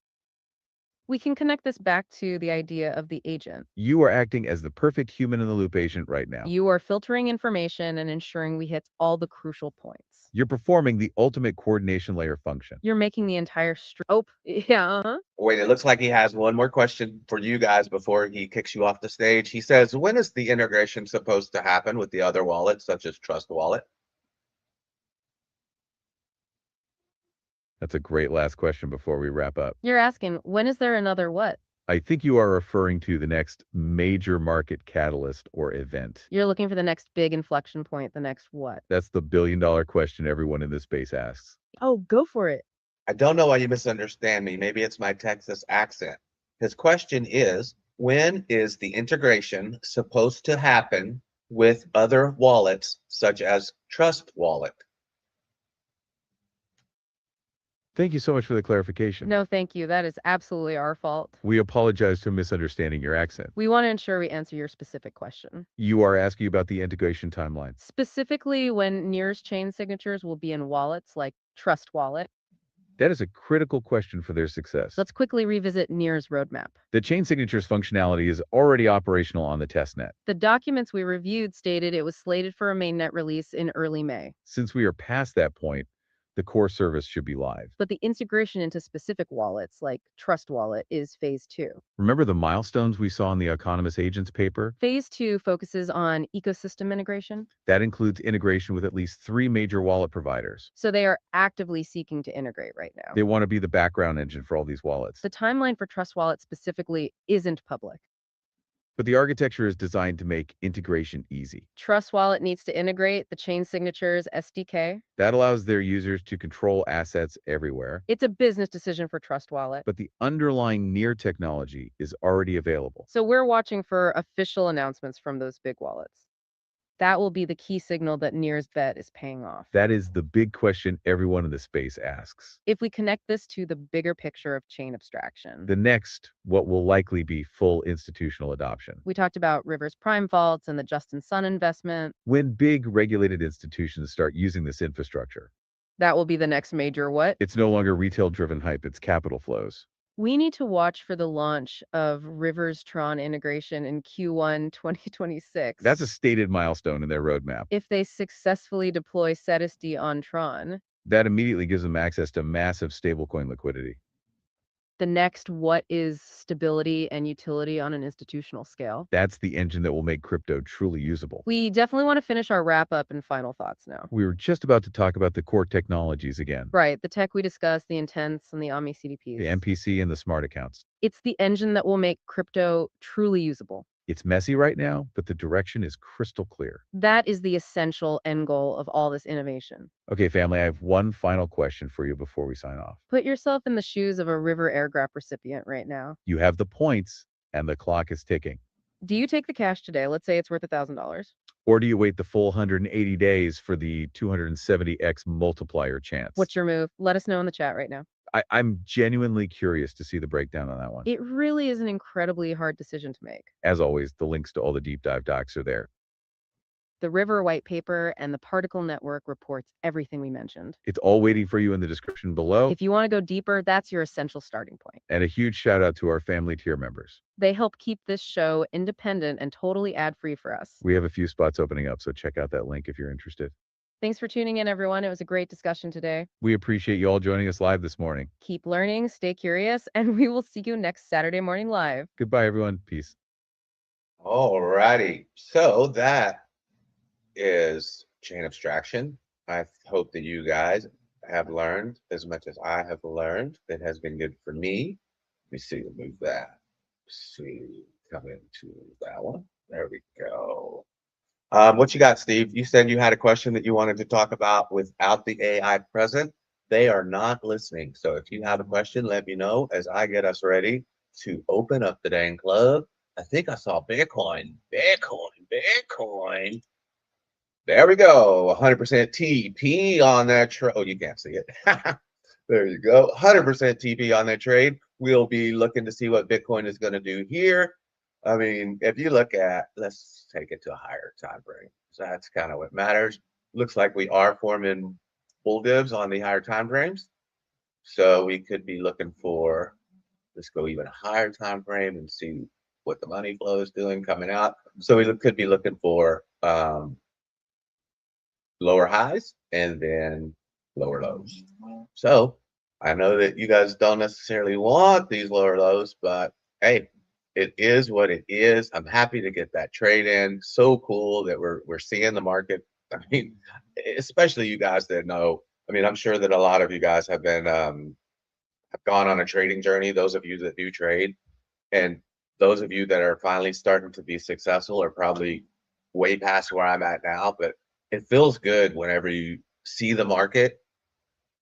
We can connect this back to the idea of the agent. You are acting as the perfect human in the loop agent right now. You are filtering information and ensuring we hit all the crucial points. You're performing the ultimate coordination layer function. You're making the entire oh, yeah. Wait, it looks like he has one more question for you guys before he kicks you off the stage. He says, when is the integration supposed to happen with the other wallets, such as Trust Wallet? That's a great last question before we wrap up. You're asking, when is there another what? I think you are referring to the next major market catalyst or event. You're looking for the next big inflection point, the next what? That's the billion-dollar question everyone in this space asks. Oh, go for it. I don't know why you misunderstand me. Maybe it's my Texas accent. His question is, when is the integration supposed to happen with other wallets, such as Trust Wallet? Thank you so much for the clarification. No, thank you. That is absolutely our fault. We apologize for misunderstanding your accent. We want to ensure we answer your specific question. You are asking about the integration timeline. Specifically, when NIR's chain signatures will be in wallets like Trust Wallet. That is a critical question for their success. Let's quickly revisit NIR's roadmap. The chain signatures functionality is already operational on the testnet. The documents we reviewed stated it was slated for a mainnet release in early May. Since we are past that point, the core service should be live. But the integration into specific wallets like Trust Wallet is phase 2. Remember the milestones we saw in the Autonomous Agents paper? Phase 2 focuses on ecosystem integration. That includes integration with at least 3 major wallet providers. So they are actively seeking to integrate right now. They want to be the background engine for all these wallets. The timeline for Trust Wallet specifically isn't public. But the architecture is designed to make integration easy. Trust Wallet needs to integrate the chain signatures SDK. That allows their users to control assets everywhere. It's a business decision for Trust Wallet. But the underlying NIR technology is already available. So we're watching for official announcements from those big wallets. That will be the key signal that NIR's bet is paying off. That is the big question everyone in the space asks. If we connect this to the bigger picture of chain abstraction. The next, what will likely be full institutional adoption. We talked about River's Prime Vaults and the Justin Sun investment. When big regulated institutions start using this infrastructure, That will be the next major what? it's no longer retail-driven hype, it's capital flows. We need to watch for the launch of Rivers Tron integration in Q1 2026. That's a stated milestone in their roadmap. If they successfully deploy SetSD on Tron. That immediately gives them access to massive stablecoin liquidity. The next what is stability and utility on an institutional scale. That's the engine that will make crypto truly usable. We definitely want to finish our wrap up and final thoughts now. We were just about to talk about the core technologies again. Right, the tech we discussed, the intents and the Omni CDPs. The MPC and the smart accounts. It's the engine that will make crypto truly usable. It's messy right now, but the direction is crystal clear. That is the essential end goal of all this innovation. Okay, family, I have one final question for you before we sign off. Put yourself in the shoes of a River Airgraph recipient right now. You have the points, and the clock is ticking. Do you take the cash today? Let's say it's worth $1,000. Or do you wait the full 180 days for the 270x multiplier chance? What's your move? Let us know in the chat right now. I'm genuinely curious to see the breakdown on that one. It really is an incredibly hard decision to make. As always, the links to all the deep dive docs are there. The River white paper and the Particle Network reports everything we mentioned. It's all waiting for you in the description below. If you want to go deeper, that's your essential starting point. And a huge shout out to our family tier members. They help keep this show independent and totally ad-free for us. We have a few spots opening up, so check out that link if you're interested. Thanks for tuning in, everyone. It was a great discussion today. We appreciate you all joining us live this morning. Keep learning, stay curious, and we will see you next Saturday morning live. Goodbye, everyone. Peace. All righty. So that is chain abstraction. I hope that you guys have learned as much as I have learned. It has been good for me. Let me see, move that. See, come into that one. There we go. What you got, Steve? You said you had a question that you wanted to talk about without the AI present. They are not listening. So if you have a question, let me know as I get us ready to open up the dang club. I think I saw Bitcoin. Bitcoin. There we go. 100% TP on that trade. Oh, you can't see it. There you go. 100% TP on that trade. We'll be looking to see what Bitcoin is going to do here. I mean, if you look at, let's take it to a higher time frame. So that's kind of what matters. Looks like we are forming bull divs on the higher time frames. So we could be looking for, let's go even higher time frame and see what the money flow is doing coming out. So we could be looking for lower highs and then lower lows. So I know that you guys don't necessarily want these lower lows, but hey, it is what it is. I'm happy to get that trade in. So cool that we're seeing the market. I mean, especially you guys that know. I mean, I'm sure that a lot of you guys have been have gone on a trading journey. Those of you that do trade, and those of you that are finally starting to be successful are probably way past where I'm at now. But it feels good whenever you see the market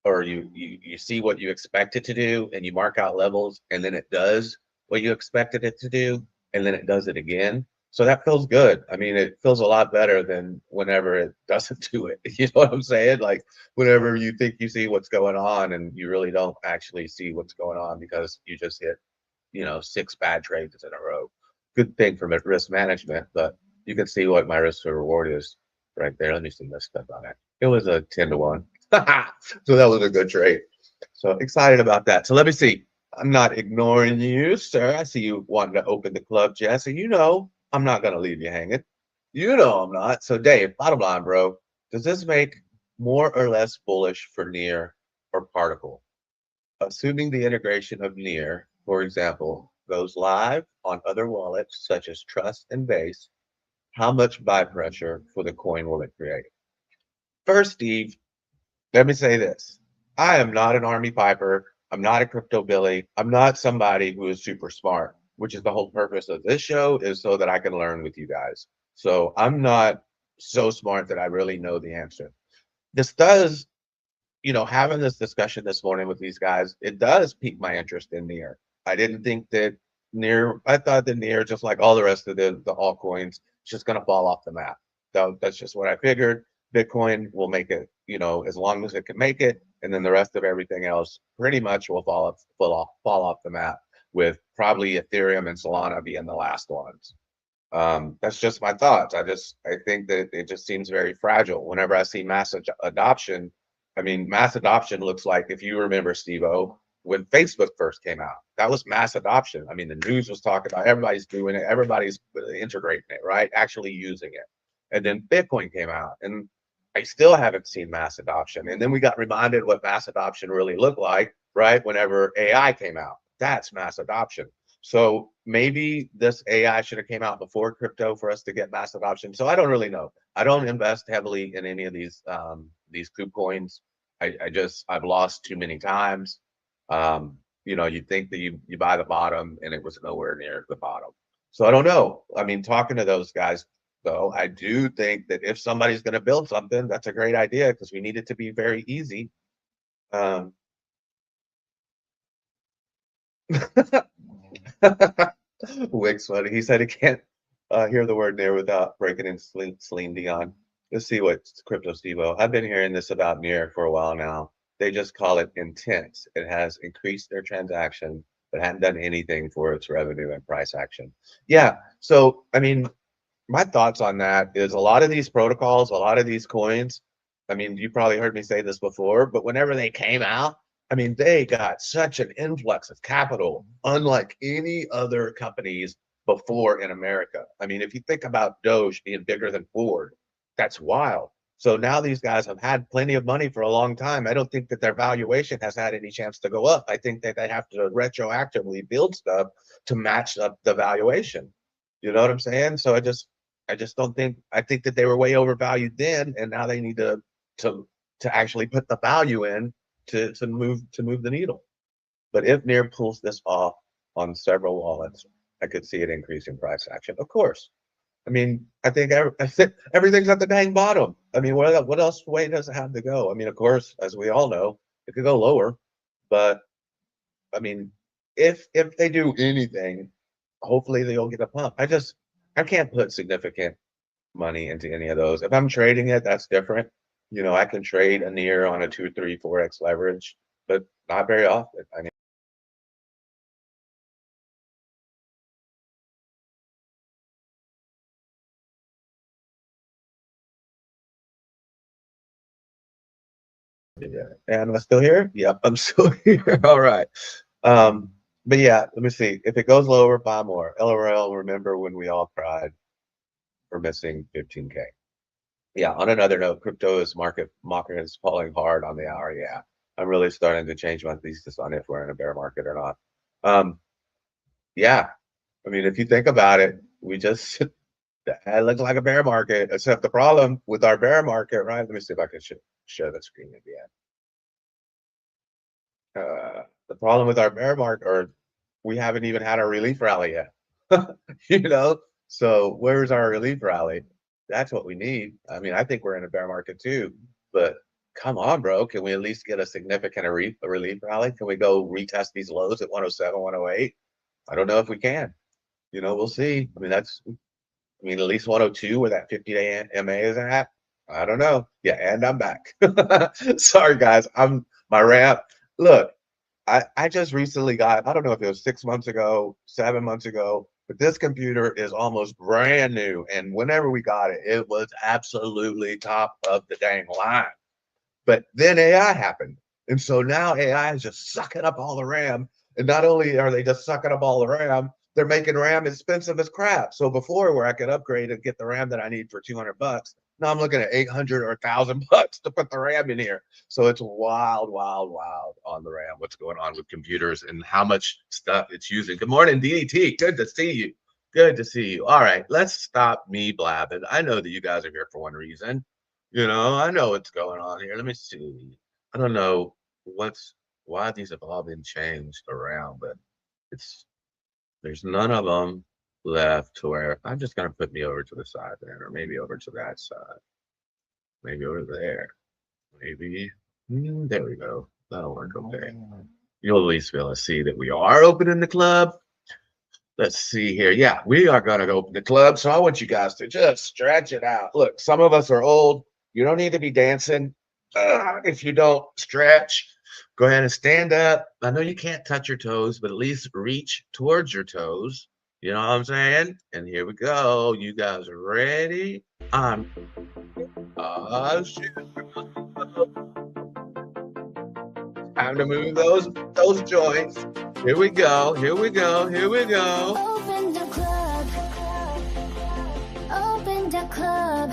or you see what you expect it to do and you mark out levels and then it does what you expected it to do and then it does it again. So that feels good. I mean, it feels a lot better than whenever it doesn't do it. You know what I'm saying? Like whenever you think you see what's going on and you really don't actually see what's going on because you just hit, 6 bad trades in a row. Good thing for risk management, but you can see what my risk to reward is right there. Let me see this stuff on it. It was a 10-1. So that was a good trade. So excited about that. So let me see. I'm not ignoring you, sir. I see you wanting to open the club, Jess. And I'm not going to leave you hanging. I'm not. So Dave, bottom line, bro, does this make more or less bullish for near or particle? Assuming the integration of near, for example, goes live on other wallets such as Trust and Base, how much buy pressure for the coin will it create? First, Steve, let me say this. I am not an Army Piper. I'm not a crypto Billy. I'm not somebody who is super smart, which is the whole purpose of this show is so that I can learn with you guys. So I'm not so smart that I really know the answer. This does, having this discussion this morning with these guys, it does pique my interest in near. I didn't think that I thought that near, just like all the rest of the altcoins, is just going to fall off the map. So that's just what I figured. Bitcoin will make it, as long as it can make it, and then the rest of everything else pretty much will fall off the map, with probably Ethereum and Solana being the last ones. That's just my thoughts. I think that it just seems very fragile. Whenever I see mass adoption, mass adoption looks like, if you remember, Steve-O, when Facebook first came out, that was mass adoption. The news was talking about everybody's doing it, everybody's integrating it, right? Actually using it. And then Bitcoin came out, and I still haven't seen mass adoption. And then we got reminded what mass adoption really looked like, right? Whenever AI came out, that's mass adoption. So maybe this AI should have came out before crypto for us to get mass adoption. So I don't really know. I don't invest heavily in any of these poop coins. I've lost too many times. You think that you buy the bottom and it was nowhere near the bottom. So I don't know. Talking to those guys, though, I do think that if somebody's going to build something, that's a great idea because we need it to be very easy. Wick's funny. He said he can't hear the word near without breaking in Celine Dion. Let's see what Crypto Steve-O. I've been hearing this about near for a while now. They just call it intense. It has increased their transaction, but hadn't done anything for its revenue and price action. Yeah. So, my thoughts on that is a lot of these protocols, a lot of these coins, you probably heard me say this before, but whenever they came out, they got such an influx of capital, unlike any other companies before in America. If you think about Doge being bigger than Ford, that's wild. So now these guys have had plenty of money for a long time. I don't think that their valuation has had any chance to go up. I think that they have to retroactively build stuff to match up the valuation. You know what I'm saying? So I just don't think, I think that they were way overvalued then, and now they need to actually put the value in to move the needle. But if Near pulls this off on several wallets, I could see it increasing price action. Of course. I mean, I think everything's at the dang bottom. I mean, what else way does it have to go? I mean, of course, as we all know, it could go lower, but I mean, if they do anything, hopefully they'll get a pump. I can't put significant money into any of those. If I'm trading it, that's different. You know, I can trade a Near on a 2, 3, 4x leverage, but not very often. I mean, yeah. And am I still here? Yep, I'm still here. All right. But yeah, let me see. If it goes lower, buy more. LRL, remember when we all cried for missing 15K. Yeah, on another note, crypto is market is falling hard on the hour. Yeah, I'm really starting to change my thesis on if we're in a bear market or not. Yeah, I mean, if you think about it, we just it looks like a bear market, except the problem with our bear market, right? Let me see if I can share the screen again. The problem with our bear market, or we haven't even had a relief rally yet. You know, so where's our relief rally? That's what we need. I mean, I think we're in a bear market too, but come on, bro. Can we at least get a significant relief rally? Can we go retest these lows at 107, 108? I don't know if we can. You know, we'll see. I mean, at least 102 where that 50-day MA is at. I don't know. Yeah, and I'm back. Sorry, guys. My rant. Look, I just recently got, I don't know if it was 6 months ago, 7 months ago, but this computer is almost brand new. And whenever we got it, it was absolutely top of the dang line. But then AI happened. And so now AI is just sucking up all the RAM. And not only are they just sucking up all the RAM, they're making RAM expensive as crap. So before, where I could upgrade and get the RAM that I need for $200, now I'm looking at 800 or $1,000 to put the RAM in here. So it's wild, wild, wild on the RAM. What's going on with computers and how much stuff it's using. Good morning, DDT. Good to see you. Good to see you. All right, let's stop me blabbing. I know that you guys are here for one reason. You know, I know what's going on here. Let me see. I don't know why these have all been changed around, but there's none of them left to where I'm just gonna put me over to the side there, or maybe over to that side, maybe over there, maybe there we go. That'll work okay. You'll at least be able to see that we are opening the club. Let's see here. Yeah, we are gonna open the club, so I want you guys to just stretch it out. Look, some of us are old. You don't need to be dancing if you don't stretch. Go ahead and stand up. I know you can't touch your toes, but at least reach towards your toes. You know what I'm saying? And here we go. You guys are ready? Shoot. Time to move those joints. Here we go. Here we go. Here we go. Open the club. Open the club.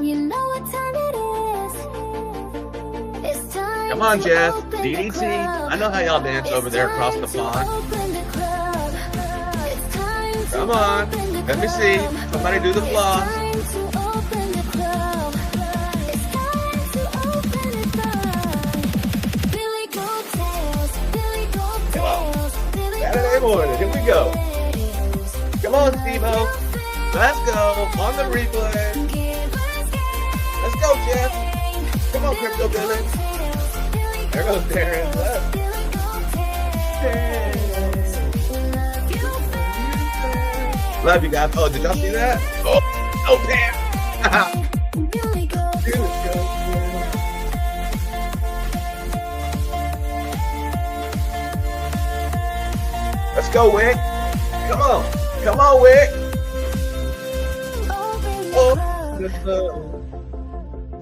You know what time it is. It's time. Come on, Jeff. DDT. I know how y'all dance over there across the pond. Come on. Let me see. Somebody do the floss. Saturday morning. Here we go. Come on, Steve-O. Let's go. On the replay. Let's go, Jeff. Come on, Crypto Billy. There goes Darren. Love you guys. Oh, did y'all see that? Oh, damn. Let's go, Wick. Come on. Come on, Wick. Open the club.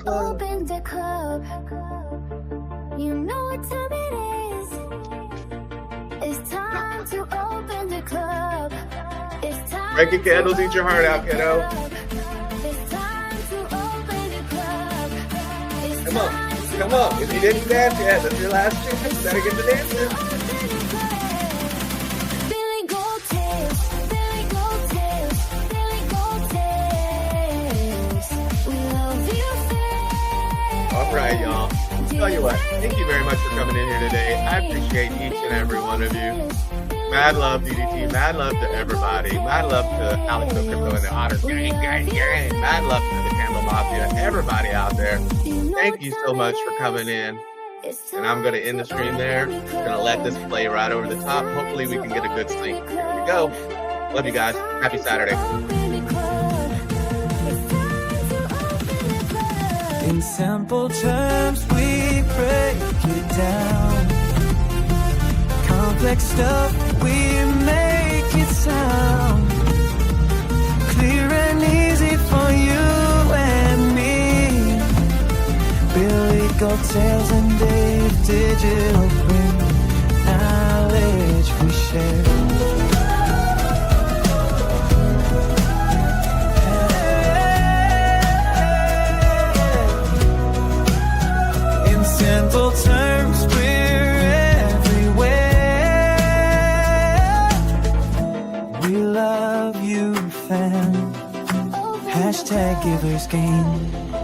Open the club. You know what time it is. It's time to open the club. It's time. Break your candles, eat your heart out, kiddo. It's time to open Come on. Come on. If you didn't dance yet, that's your last chance. Better get to dancing. Billy Gold Tails, Billy Gold Tails, Billy Gold Tails. We love you fast. All right, y'all. Tell you what, thank you very much for coming in here today. I appreciate each and every one of you. Mad love, DDT. Mad love to everybody. Mad love to Alex Crypto and the Otter Gang. Mad love to the Candle Mafia. Everybody out there. Thank you so much for coming in. And I'm going to end the stream there. Going to let this play right over the top. Hopefully we can get a good sync. Here we go. Love you guys. Happy Saturday. In simple terms, we break it down. Complex stuff, we make it sound clear and easy for you and me. Billy Gold Tails and Dave Digital bring knowledge we share. Simple terms, we're everywhere. We love you, fam. Hashtag Givers Gain.